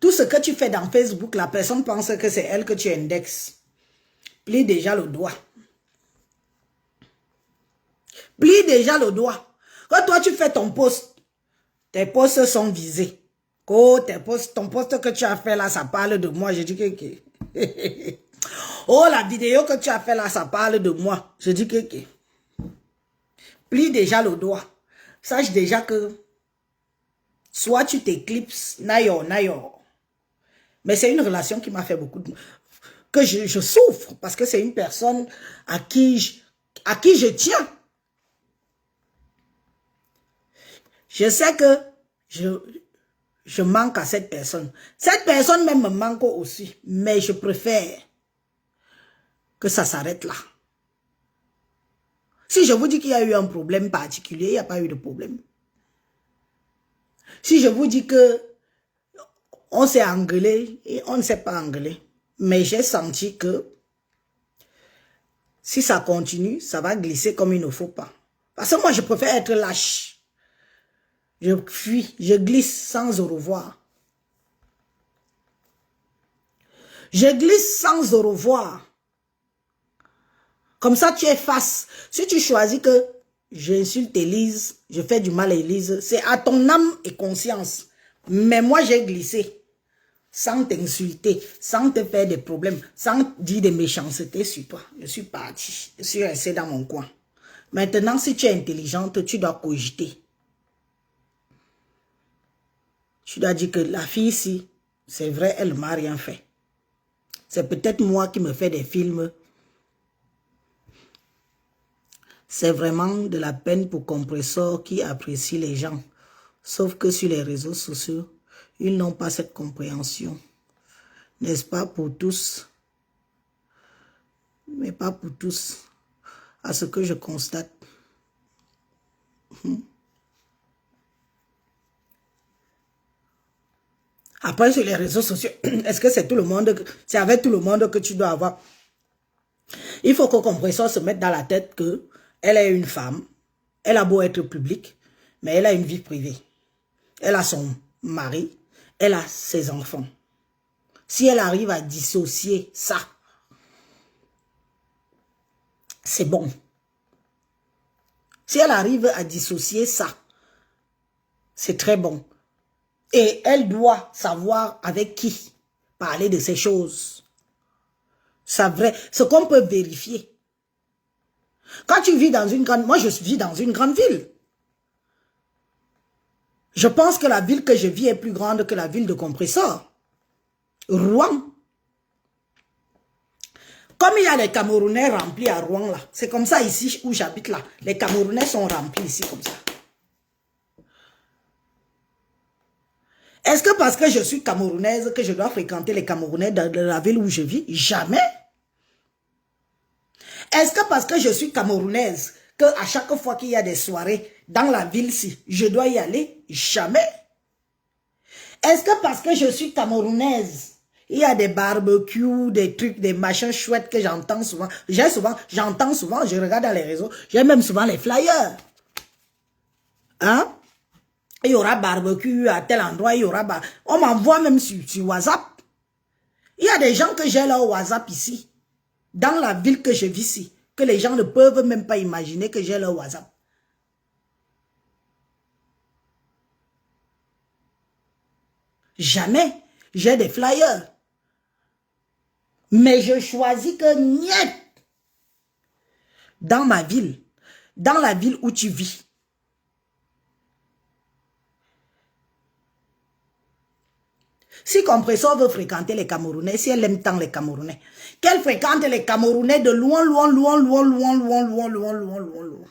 tout ce que tu fais dans Facebook, la personne pense que c'est elle que tu indexes. Plie déjà le doigt. Plie déjà le doigt. Quand toi tu fais ton post, tes posts sont visés. Oh, ton post que tu as fait là, ça parle de moi. Je dis que... Oh, la vidéo que tu as fait là, ça parle de moi. Je dis que... Plie déjà le doigt. Sache déjà que... Soit tu t'éclipses, nayor. Mais c'est une relation qui m'a fait beaucoup de... Que je souffre, parce que c'est une personne à qui je tiens. Je sais que je manque à cette personne. Cette personne même me manque aussi. Mais je préfère que ça s'arrête là. Si je vous dis qu'il y a eu un problème particulier, il n'y a pas eu de problème. Si je vous dis que on s'est engueulé et on ne s'est pas engueulé, mais j'ai senti que si ça continue, ça va glisser comme il ne faut pas. Parce que moi, je préfère être lâche. Je fuis, je glisse sans au revoir. Je glisse sans au revoir. Comme ça, tu es face. Si tu choisis que j'insulte Élise, je fais du mal à Élise, c'est à ton âme et conscience. Mais moi, j'ai glissé. Sans t'insulter, sans te faire des problèmes, sans dire des méchancetés sur toi. Je suis partie. Je suis restée dans mon coin. Maintenant, si tu es intelligente, tu dois cogiter. Tu dois dire que la fille ici, c'est vrai, elle ne m'a rien fait. C'est peut-être moi qui me fais des films. C'est vraiment de la peine pour Compressor qui apprécie les gens. Sauf que sur les réseaux sociaux, ils n'ont pas cette compréhension. N'est-ce pas pour tous? Mais pas pour tous. À ce que je constate. Après, sur les réseaux sociaux, est-ce que c'est tout le monde, c'est avec tout le monde que tu dois avoir? Il faut que Compressor se mette dans la tête que elle est une femme. Elle a beau être publique, mais elle a une vie privée. Elle a son mari, elle a ses enfants. Si elle arrive à dissocier ça, c'est bon. Si elle arrive à dissocier ça, c'est très bon. Et elle doit savoir avec qui parler de ces choses. C'est vrai, ce qu'on peut vérifier. Quand tu vis dans une grande... Moi, je vis dans une grande ville. Je pense que la ville que je vis est plus grande que la ville de Compressor. Rouen. Comme il y a les Camerounais remplis à Rouen, là. C'est comme ça ici où j'habite, là. Les Camerounais sont remplis ici, comme ça. Est-ce que parce que je suis Camerounaise que je dois fréquenter les Camerounais dans la ville où je vis? Jamais. Est-ce que parce que je suis camerounaise, que à chaque fois qu'il y a des soirées dans la ville-ci, je dois y aller? Jamais. Est-ce que parce que je suis camerounaise, il y a des barbecues, des trucs, des machins chouettes que j'entends souvent. J'entends souvent, je regarde dans les réseaux, j'ai même souvent les flyers. Hein? Il y aura barbecue à tel endroit, il y aura... On m'envoie même sur WhatsApp. Il y a des gens que j'ai là au WhatsApp ici, dans la ville que je vis ici, que les gens ne peuvent même pas imaginer que j'ai leur WhatsApp. Jamais. J'ai des flyers. Mais je choisis que niet. Dans ma ville, dans la ville où tu vis. Si Compressor veut fréquenter les Camerounais, si elle aime tant les Camerounais, qu'elle fréquente les Camerounais de loin, loin, loin, loin, loin, loin, loin, loin, loin, loin, loin.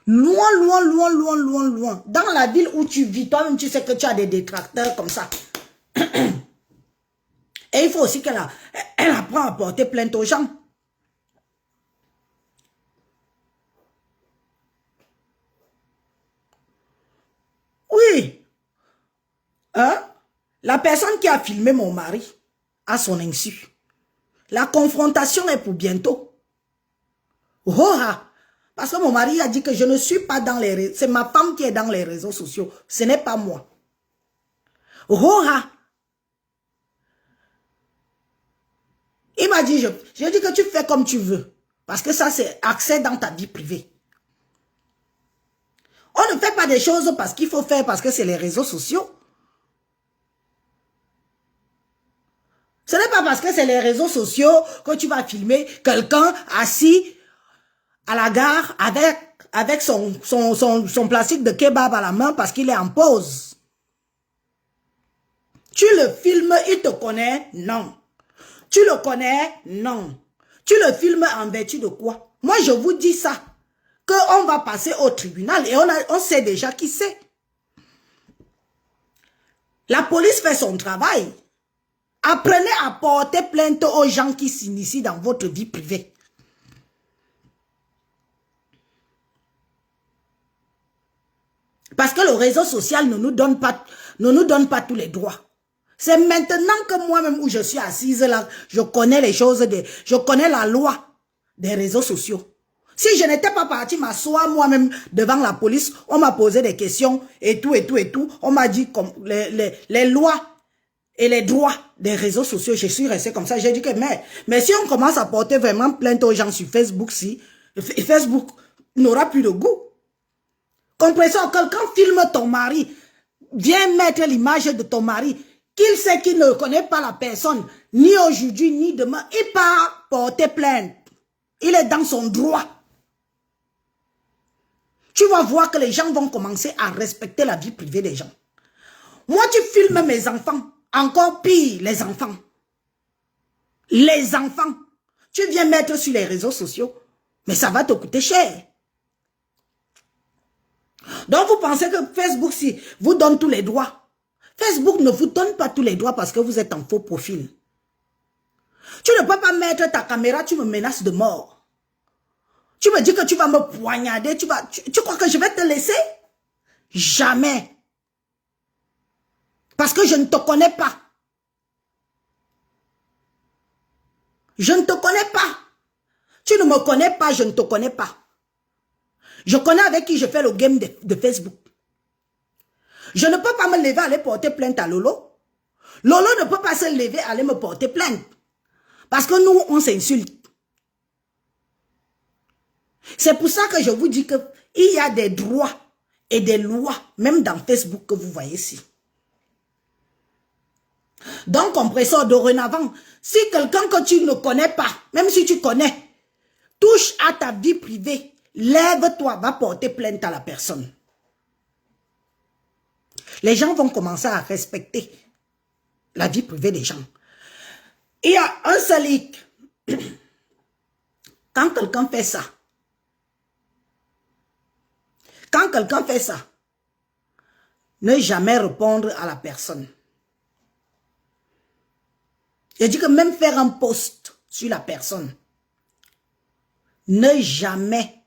Loin, loin, loin, loin, loin, loin. Dans la ville où tu vis, toi-même, tu sais que tu as des détracteurs comme ça. Et il faut aussi qu'elle apprend à porter plainte aux gens. Oui. Hein? La personne qui a filmé mon mari à son insu. La confrontation est pour bientôt. Oh, ah. Parce que mon mari a dit que je ne suis pas dans les réseaux. C'est ma femme qui est dans les réseaux sociaux. Ce n'est pas moi. Oh, ah. Il m'a dit, je dis que tu fais comme tu veux. Parce que ça, c'est accès dans ta vie privée. On ne fait pas des choses parce qu'il faut faire, parce que c'est les réseaux sociaux. Ce n'est pas parce que c'est les réseaux sociaux que tu vas filmer quelqu'un assis à la gare avec son plastique de kebab à la main parce qu'il est en pause. Tu le filmes, il te connaît? Non. Tu le connais? Non. Tu le filmes en vertu de quoi? Moi, je vous dis ça. Qu'on va passer au tribunal et on sait déjà qui c'est. La police fait son travail. Apprenez à porter plainte aux gens qui s'initient dans votre vie privée. Parce que le réseau social ne nous donne pas tous les droits. C'est maintenant que moi-même où je suis assise là, je connais les choses, je connais la loi des réseaux sociaux. Si je n'étais pas partie m'asseoir moi-même devant la police, on m'a posé des questions et tout, et tout, et tout. On m'a dit comme les lois et les droits des réseaux sociaux. Je suis restée comme ça. J'ai dit que mais si on commence à porter vraiment plainte aux gens sur Facebook, Facebook n'aura plus de goût. Compresseur, quelqu'un filme ton mari, viens mettre l'image de ton mari, qu'il sait qu'il ne connaît pas la personne, ni aujourd'hui, ni demain, il part porter plainte. Il est dans son droit. Tu vas voir que les gens vont commencer à respecter la vie privée des gens. Moi, tu filmes mes enfants, encore pire, les enfants. Les enfants. Tu viens mettre sur les réseaux sociaux, mais ça va te coûter cher. Donc, vous pensez que Facebook, si vous donne tous les droits, Facebook ne vous donne pas tous les droits parce que vous êtes en faux profil. Tu ne peux pas mettre ta caméra, tu me menaces de mort. Tu me dis que tu vas me poignarder, tu crois que je vais te laisser? Jamais. Parce que je ne te connais pas. Je ne te connais pas. Tu ne me connais pas, je ne te connais pas. Je connais avec qui je fais le game de Facebook. Je ne peux pas me lever aller porter plainte à Lolo. Lolo ne peut pas se lever aller me porter plainte. Parce que nous, on s'insulte. C'est pour ça que je vous dis qu'il y a des droits et des lois, même dans Facebook que vous voyez ici. Donc, Compresseur, dorénavant, si quelqu'un que tu ne connais pas, même si tu connais, touche à ta vie privée, lève-toi, va porter plainte à la personne. Les gens vont commencer à respecter la vie privée des gens. Il y a un seul hic. Quand quelqu'un fait ça, ne jamais répondre à la personne. Je dis que même faire un post sur la personne, ne jamais.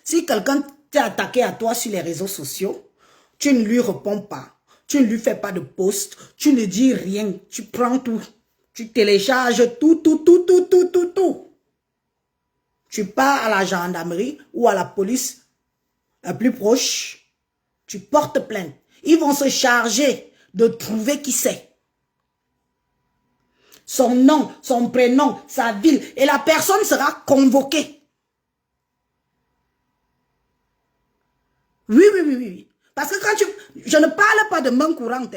Si quelqu'un t'est attaqué à toi sur les réseaux sociaux, tu ne lui réponds pas, tu ne lui fais pas de post, tu ne dis rien, tu prends tout, tu télécharges tout. Tu pars à la gendarmerie ou à la police la plus proche, tu portes plainte. Ils vont se charger de trouver qui c'est. Son nom, son prénom, sa ville, et la personne sera convoquée. Oui. Parce que quand je ne parle pas de main courante.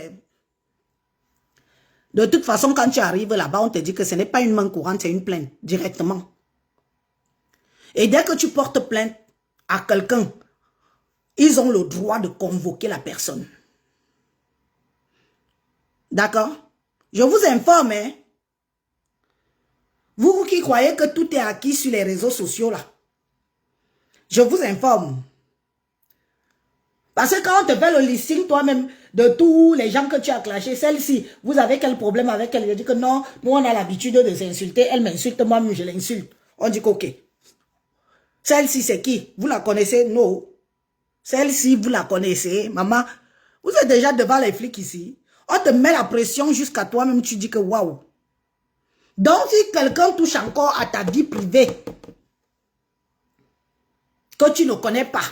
De toute façon, quand tu arrives là-bas, on te dit que ce n'est pas une main courante, c'est une plainte, directement. Et dès que tu portes plainte à quelqu'un, ils ont le droit de convoquer la personne. D'accord? Je vous informe, hein? Vous qui croyez que tout est acquis sur les réseaux sociaux, là. Je vous informe. Parce que quand on te fait le listing toi-même de tous les gens que tu as clashés, celle-ci, vous avez quel problème avec elle? Je dis que non, nous on a l'habitude de s'insulter, elle m'insulte, moi-même je l'insulte. On dit qu'ok. Celle-ci c'est qui? Vous la connaissez? Non. Celle-ci, vous la connaissez? Maman, vous êtes déjà devant les flics ici. On te met la pression jusqu'à toi-même, tu dis que waouh. Donc si quelqu'un touche encore à ta vie privée, que tu ne connais pas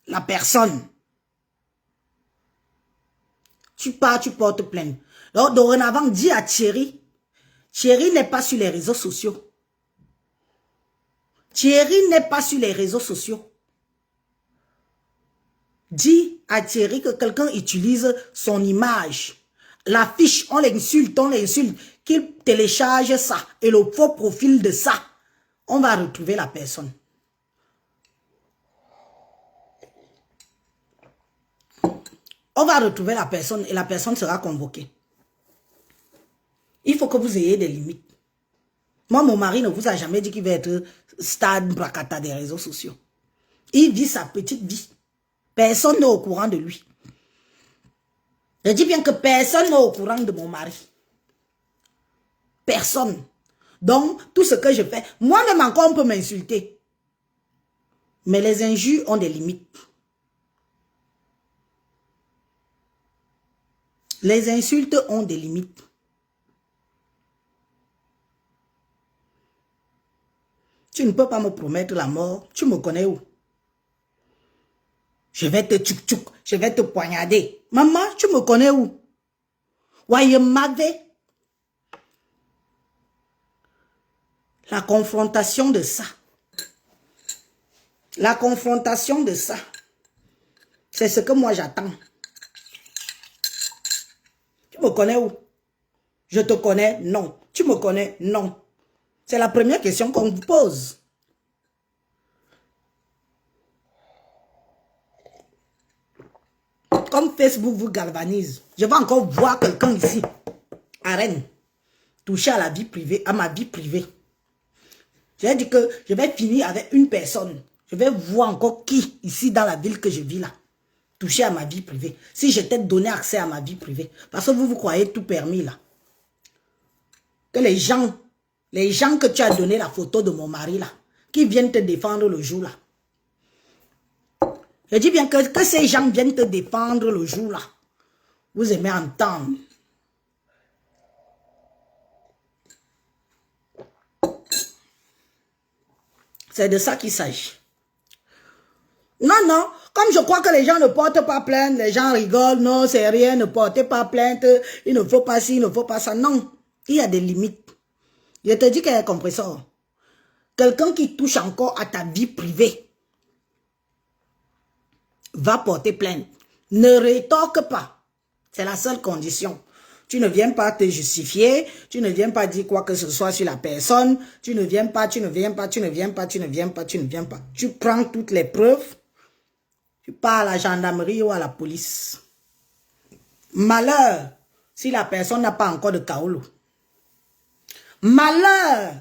la personne, tu pars, tu portes plainte. Donc, dorénavant, dis à Thierry, Thierry n'est pas sur les réseaux sociaux. Thierry n'est pas sur les réseaux sociaux. Dis à Thierry que quelqu'un utilise son image. L'affiche, on l'insulte, qu'il télécharge ça. Et le faux profil de ça, on va retrouver la personne. On va retrouver la personne et la personne sera convoquée. Il faut que vous ayez des limites. Moi, mon mari ne vous a jamais dit qu'il va être stade bracata des réseaux sociaux. Il vit sa petite vie. Personne n'est au courant de lui. Je dis bien que personne n'est au courant de mon mari. Personne. Donc, tout ce que je fais, moi-même encore on peut m'insulter. Mais les injures ont des limites. Les insultes ont des limites. Tu ne peux pas me promettre la mort. Tu me connais où? Je vais te tchouk-tchouk. Je vais te poignarder. Maman, tu me connais où? Voyez m'avait. La confrontation de ça. La confrontation de ça. C'est ce que moi j'attends. Tu me connais où? Je te connais? Non. Tu me connais? Non. C'est la première question qu'on vous pose. Comme Facebook vous galvanise, je vais encore voir quelqu'un ici, à Rennes, toucher à la vie privée, à ma vie privée. J'ai dit que je vais finir avec une personne. Je vais voir encore qui, ici dans la ville que je vis là, toucher à ma vie privée. Si je t'ai donné accès à ma vie privée. Parce que vous croyez tout permis là. Que les gens que tu as donné la photo de mon mari là, qui viennent te défendre le jour là. Je dis bien que ces gens viennent te défendre le jour là. Vous aimez entendre. C'est de ça qu'il s'agit. Non, comme je crois que les gens ne portent pas plainte, les gens rigolent, non, c'est rien, ne portez pas plainte, il ne faut pas ci, il ne faut pas ça. Non, il y a des limites. Je te dis qu'il y a un compresseur. Quelqu'un qui touche encore à ta vie privée va porter plainte. Ne rétorque pas. C'est la seule condition. Tu ne viens pas te justifier, tu ne viens pas dire quoi que ce soit sur la personne, tu ne viens pas. Tu prends toutes les preuves, tu pars à la gendarmerie ou à la police. Malheur, si la personne n'a pas encore de kaolo. Malheur,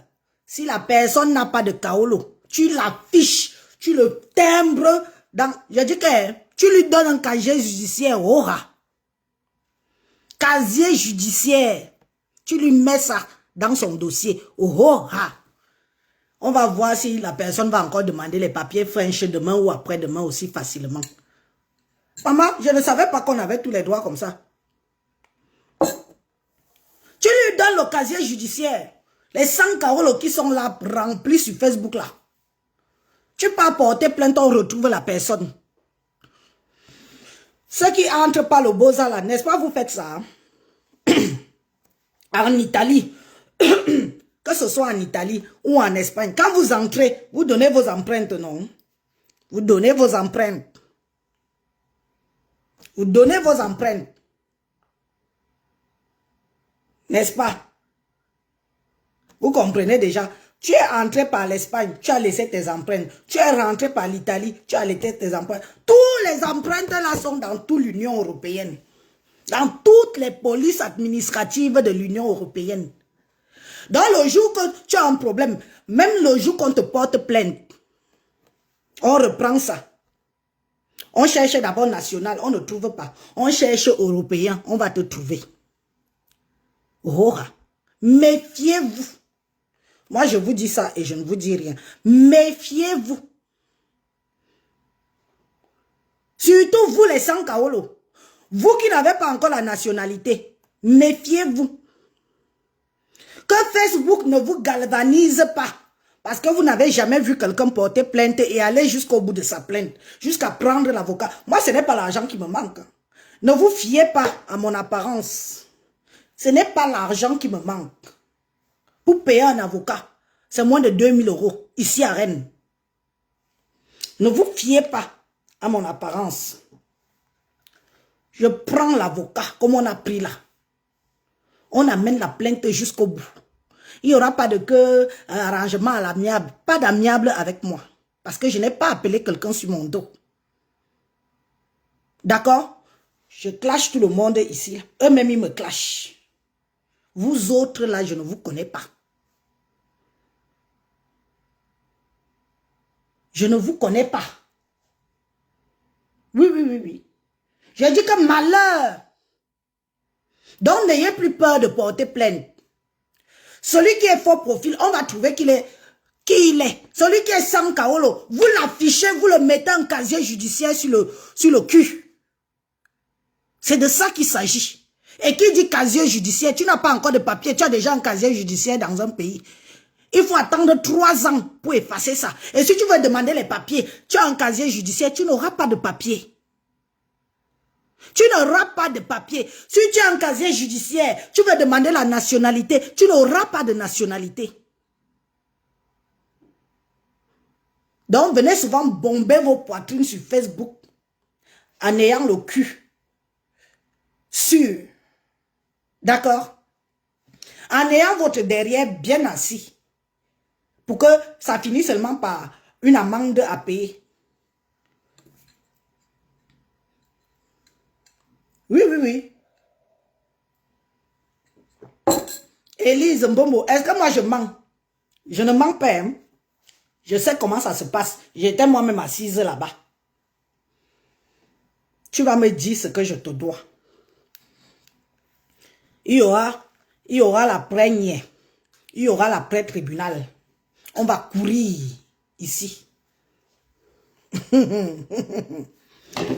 si la personne n'a pas de kaolo, tu l'affiches, tu le timbres dans... Je dis que tu lui donnes un casier judiciaire, aura. Casier judiciaire. Tu lui mets ça dans son dossier. Oh, oh, ah. On va voir si la personne va encore demander les papiers French demain ou après-demain aussi facilement. Maman, je ne savais pas qu'on avait tous les droits comme ça. Tu lui donnes le casier judiciaire. Les 100 carolos qui sont là, remplis sur Facebook là. Tu peux apporter plainte, on retrouve la personne. Ceux qui entrent par le Beaux-Arts là, n'est-ce pas, vous faites ça? Hein? En Italie, que ce soit en Italie ou en Espagne, quand vous entrez, vous donnez vos empreintes, non? Vous donnez vos empreintes. Vous donnez vos empreintes. N'est-ce pas? Vous comprenez déjà? Tu es entré par l'Espagne, tu as laissé tes empreintes. Tu es rentré par l'Italie, tu as laissé tes empreintes. Tous les empreintes là sont dans toute l'Union européenne. Dans toutes les polices administratives de l'Union européenne. Dans le jour que tu as un problème, même le jour qu'on te porte plainte, on reprend ça. On cherche d'abord national, on ne trouve pas. On cherche européen, on va te trouver. Oh, méfiez-vous. Moi, je vous dis ça et je ne vous dis rien. Méfiez-vous. Surtout vous, les sans kaolo. Vous qui n'avez pas encore la nationalité, méfiez-vous. Que Facebook ne vous galvanise pas. Parce que vous n'avez jamais vu quelqu'un porter plainte et aller jusqu'au bout de sa plainte. Jusqu'à prendre l'avocat. Moi, ce n'est pas l'argent qui me manque. Ne vous fiez pas à mon apparence. Ce n'est pas l'argent qui me manque. Pour payer un avocat, c'est moins de 2000 €, ici à Rennes. Ne vous fiez pas à mon apparence. Je prends l'avocat comme on a pris là. On amène la plainte jusqu'au bout. Il n'y aura pas de arrangement à l'amiable. Pas d'amiable avec moi. Parce que je n'ai pas appelé quelqu'un sur mon dos. D'accord? Je clash tout le monde ici. Eux-mêmes, ils me clashent. Vous autres, là, je ne vous connais pas. Je ne vous connais pas. Oui, oui, oui, oui. Je dis que malheur. Donc, n'ayez plus peur de porter plainte. Celui qui est faux profil, on va trouver qui il est. Celui qui est sans kaolo, vous l'affichez, vous le mettez en casier judiciaire sur le cul. C'est de ça qu'il s'agit. Et qui dit casier judiciaire, tu n'as pas encore de papier, tu as déjà un casier judiciaire dans un pays. Il faut attendre 3 ans pour effacer ça. Et si tu veux demander les papiers, tu as un casier judiciaire, tu n'auras pas de papier. Tu n'auras pas de papier. Si tu as un casier judiciaire, tu veux demander la nationalité, tu n'auras pas de nationalité. Donc, venez souvent bomber vos poitrines sur Facebook en ayant le cul sûr. D'accord? En ayant votre derrière bien assis. Pour que ça finisse seulement par une amende à payer. Oui, oui, oui. Élise Mbombo, est-ce que moi je mens? Je ne mens pas. Hein? Je sais comment ça se passe. J'étais moi-même assise là-bas. Tu vas me dire ce que je te dois. Il y aura la première. Il y aura l'après-tribunal. On va courir ici.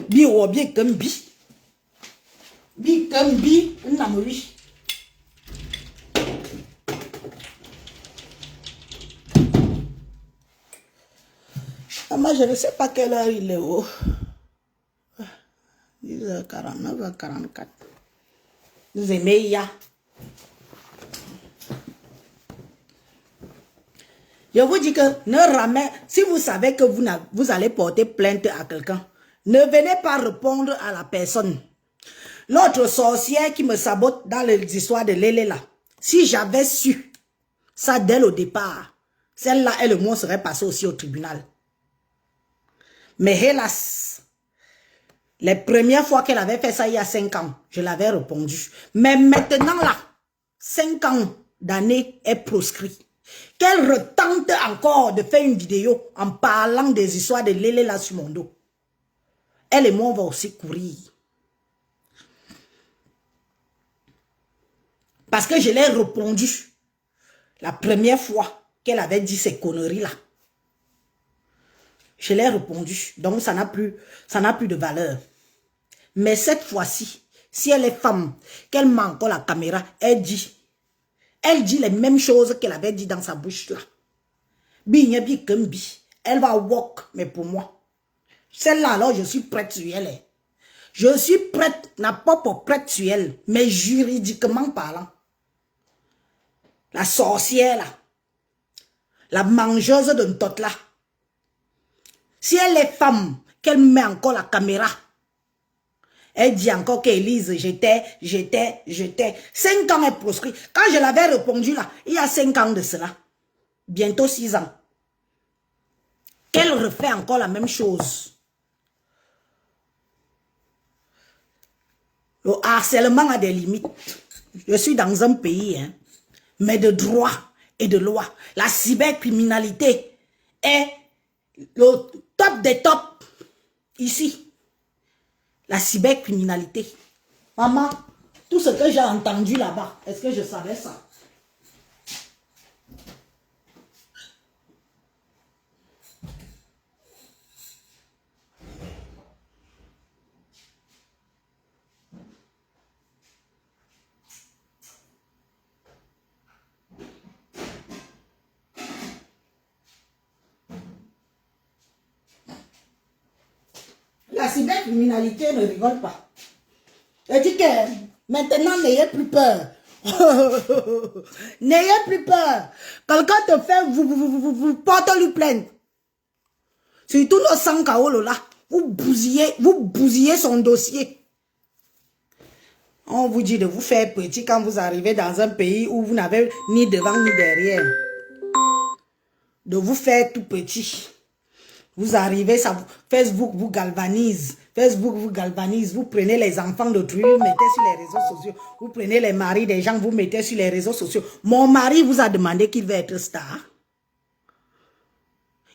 Bi ou bien comme bi. Bi comme bi, namori. Moi, je ne sais pas quelle heure il est. Oh. 10h49, 10h44. Nous aimons ya. Je vous dis que ne ramène, si vous savez que vous allez porter plainte à quelqu'un, ne venez pas répondre à la personne. L'autre sorcière qui me sabote dans les histoires de Lélé là, si j'avais su ça dès le départ, celle-là, elle et moi serait passée aussi au tribunal. Mais hélas, les premières fois qu'elle avait fait ça il y a 5 ans, je l'avais répondu. Mais maintenant là, 5 ans d'année est proscrit. Qu'elle retente encore de faire une vidéo en parlant des histoires de Lélé là sur mon dos. Elle et moi, on va aussi courir. Parce que je l'ai répondu la première fois qu'elle avait dit ces conneries-là. Je l'ai répondu. Donc, ça n'a plus de valeur. Mais cette fois-ci, si elle est femme, qu'elle met encore la caméra, elle dit les mêmes choses qu'elle avait dit dans sa bouche là. Elle va walk, mais pour moi. Celle-là, alors, je suis prête sur elle. Je suis prête, n'a pas pour prête sur elle, mais juridiquement parlant. La sorcière là, la mangeuse de tot là. Si elle est femme, qu'elle met encore la caméra, elle dit encore qu'Élise, j'étais. 5 ans est proscrit. Quand je l'avais répondu là, il y a 5 ans de cela. Bientôt 6 ans. Qu'elle refait encore la même chose. Le harcèlement a des limites. Je suis dans un pays, hein, mais de droit et de loi. La cybercriminalité est le top des tops ici. La cybercriminalité. Maman, tout ce que j'ai entendu là-bas, est-ce que je savais ça? La cybercriminalité ne rigole pas. Elle dit que maintenant, n'ayez plus peur. N'ayez plus peur. Quelqu'un te fait, vous portez lui plainte. Surtout nos 100 KO là, vous bousillez son dossier. On vous dit de vous faire petit quand vous arrivez dans un pays où vous n'avez ni devant ni derrière. De vous faire tout petit. Vous arrivez, Facebook vous galvanise. Facebook vous galvanise. Vous prenez les enfants d'autrui, vous mettez sur les réseaux sociaux. Vous prenez les maris des gens, vous mettez sur les réseaux sociaux. Mon mari vous a demandé qu'il veut être star.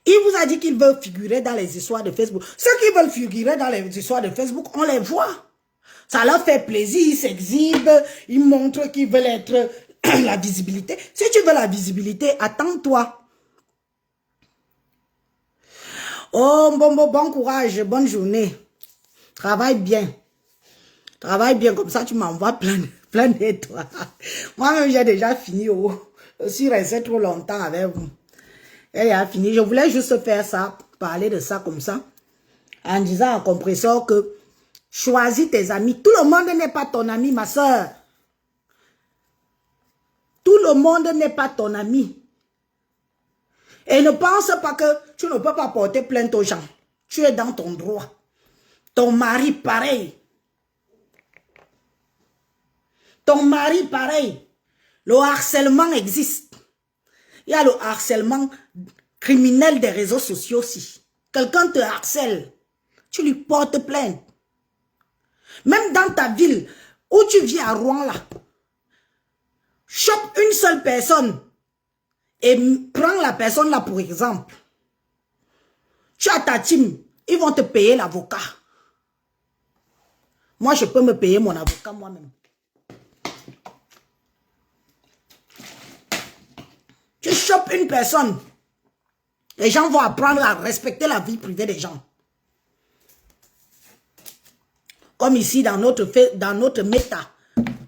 Il vous a dit qu'il veut figurer dans les histoires de Facebook. Ceux qui veulent figurer dans les histoires de Facebook, on les voit. Ça leur fait plaisir, ils s'exhibent, ils montrent qu'ils veulent être la visibilité. Si tu veux la visibilité, attends-toi. Oh, bon courage, bonne journée. Travaille bien. Travaille bien, comme ça tu m'envoies plein d'étoiles. Moi-même, j'ai déjà fini. Je suis resté trop longtemps avec vous. Elle a fini. Je voulais juste faire ça, parler de ça comme ça, en disant en compresseur que choisis tes amis. Tout le monde n'est pas ton ami, ma soeur. Tout le monde n'est pas ton ami. Et ne pense pas que tu ne peux pas porter plainte aux gens. Tu es dans ton droit. Ton mari, pareil. Ton mari, pareil. Le harcèlement existe. Il y a le harcèlement criminel des réseaux sociaux aussi. Quelqu'un te harcèle. Tu lui portes plainte. Même dans ta ville, où tu vis à Rouen là, chope une seule personne et prends la personne là pour exemple. Tu as ta team, ils vont te payer l'avocat. Moi, je peux me payer mon avocat moi-même. Tu chopes une personne, les gens vont apprendre à respecter la vie privée des gens. Comme ici, dans notre méta.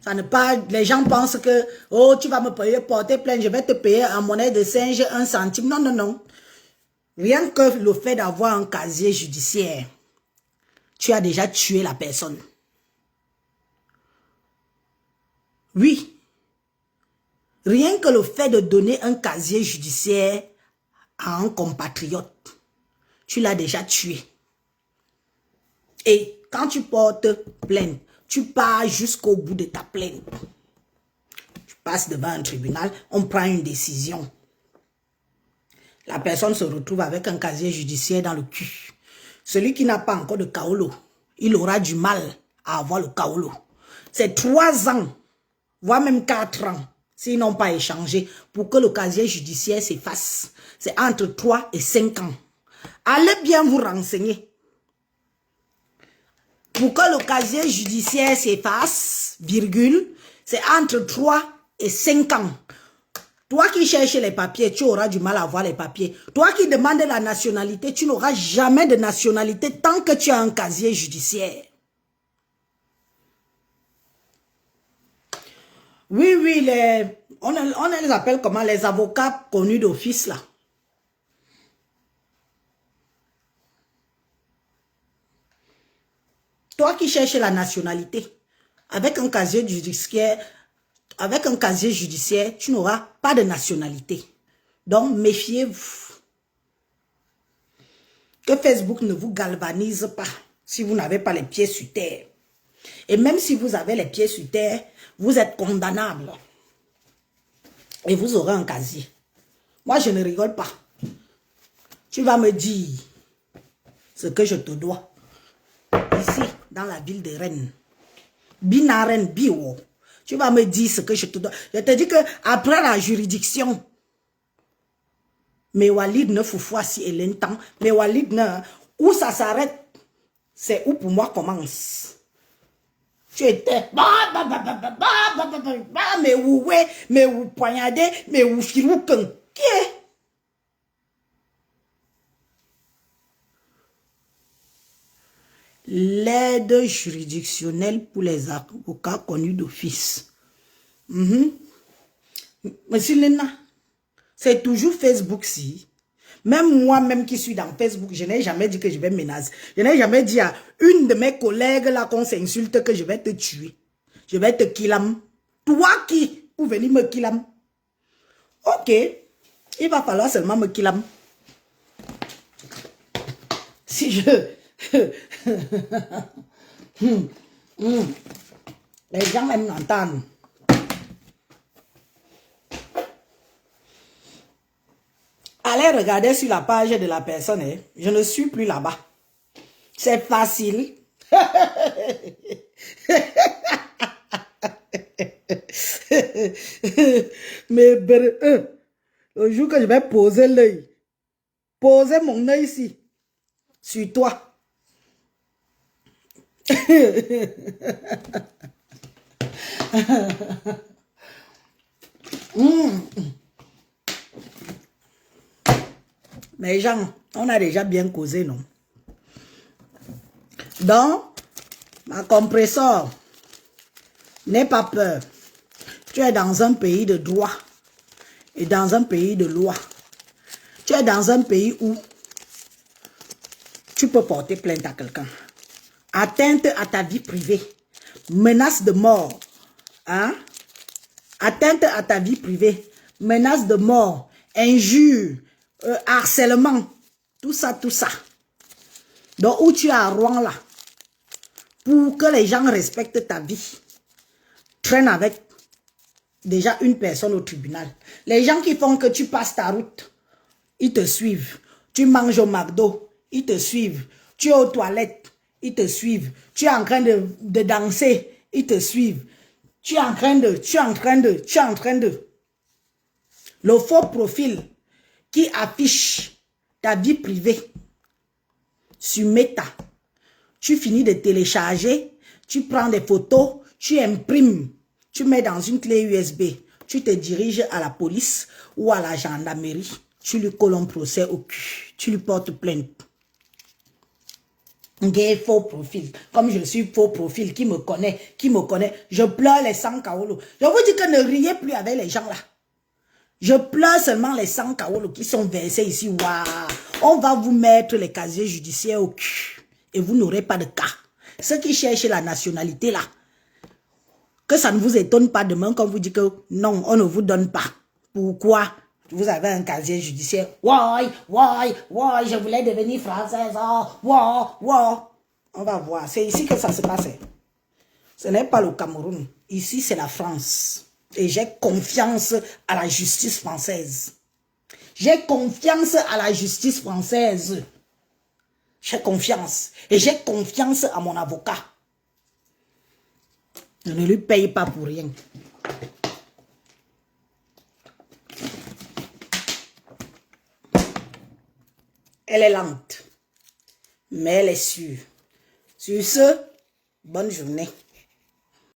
Ça ne pas, les gens pensent que, oh, tu vas me payer, porter plainte, je vais te payer en monnaie de singe 1 centime. Non, non, non. Rien que le fait d'avoir un casier judiciaire, tu as déjà tué la personne. Oui. Rien que le fait de donner un casier judiciaire à un compatriote, tu l'as déjà tué. Et quand tu portes plainte, tu pars jusqu'au bout de ta plainte. Tu passes devant un tribunal, on prend une décision. La personne se retrouve avec un casier judiciaire dans le cul. Celui qui n'a pas encore de kaolo, il aura du mal à avoir le kaolo. C'est 3 ans, voire même 4 ans, s'ils n'ont pas échangé, pour que le casier judiciaire s'efface. C'est entre 3 et 5 ans. Allez bien vous renseigner. Pour que le casier judiciaire s'efface, virgule, c'est entre 3 et 5 ans. Toi qui cherches les papiers, tu auras du mal à avoir les papiers. Toi qui demandes la nationalité, tu n'auras jamais de nationalité tant que tu as un casier judiciaire. Oui, oui, on les appelle comment? Les avocats connus d'office, là. Toi qui cherches la nationalité, avec un casier judiciaire, tu n'auras pas de nationalité. Donc, méfiez-vous. Que Facebook ne vous galvanise pas si vous n'avez pas les pieds sur terre. Et même si vous avez les pieds sur terre, vous êtes condamnable. Et vous aurez un casier. Moi, je ne rigole pas. Tu vas me dire ce que je te dois. Ici, dans la ville de Rennes. Binaren Biwo. Tu vas me dire ce que je te dois. Je te dis que après la juridiction, mais Walid ne foufoua si elle entend. Mais Walid ne... Où ça s'arrête, c'est où pour moi commence. Tu étais... Mais où ouais, mais où poignardé, mais où filouken. Qui est? L'aide juridictionnelle pour les avocats connus d'office. Monsieur Lena, c'est toujours Facebook si. Même moi-même qui suis dans Facebook, je n'ai jamais dit que je vais menacer. Je n'ai jamais dit à une de mes collègues là qu'on s'insulte que je vais te tuer. Je vais te killam. Toi qui pour venir me killam? Ok, il va falloir seulement me killam. Si je... Les gens aiment l'entendre. Allez regarder sur la page de la personne. Hein. Je ne suis plus là-bas. C'est facile. Mais le jour que je vais poser l'œil, poser mon œil ici, sur toi. Mais Jean, on a déjà bien causé, non? Donc, ma compresseur, n'aie pas peur. Tu es dans un pays de droit et dans un pays de loi. Tu es dans un pays où tu peux porter plainte à quelqu'un. Atteinte à ta vie privée, menace de mort, hein? Atteinte à ta vie privée, menace de mort, injure, harcèlement, tout ça, tout ça. Donc, où tu es à Rouen là, pour que les gens respectent ta vie, traîne avec déjà une personne au tribunal. Les gens qui font que tu passes ta route, ils te suivent. Tu manges au McDo, ils te suivent. Tu es aux toilettes, ils te suivent. Tu es en train de danser, ils te suivent. Tu es en train de. Le faux profil qui affiche ta vie privée sur Meta. Tu finis de télécharger, tu prends des photos, tu imprimes, tu mets dans une clé USB. Tu te diriges à la police ou à la gendarmerie. Tu lui colles un procès au cul. Tu lui portes plainte. Gay faux profil. Comme je suis faux profil, qui me connaît. Je pleure les 100 kaolo. Je vous dis que ne riez plus avec les gens là. Je pleure seulement les 100 kaolo qui sont versés ici. Waouh. On va vous mettre les casiers judiciaires au cul. Et vous n'aurez pas de cas. Ceux qui cherchent la nationalité là. Que ça ne vous étonne pas demain quand vous dites que non, on ne vous donne pas. Pourquoi? Vous avez un casier judiciaire. Ouais, je voulais devenir française. Ouais. On va voir. C'est ici que ça se passe. Ce n'est pas le Cameroun. Ici, c'est la France. Et j'ai confiance à la justice française. J'ai confiance à la justice française. J'ai confiance. Et j'ai confiance à mon avocat. Je ne lui paye pas pour rien. Elle est lente, mais elle est sûre. Sur ce, bonne journée.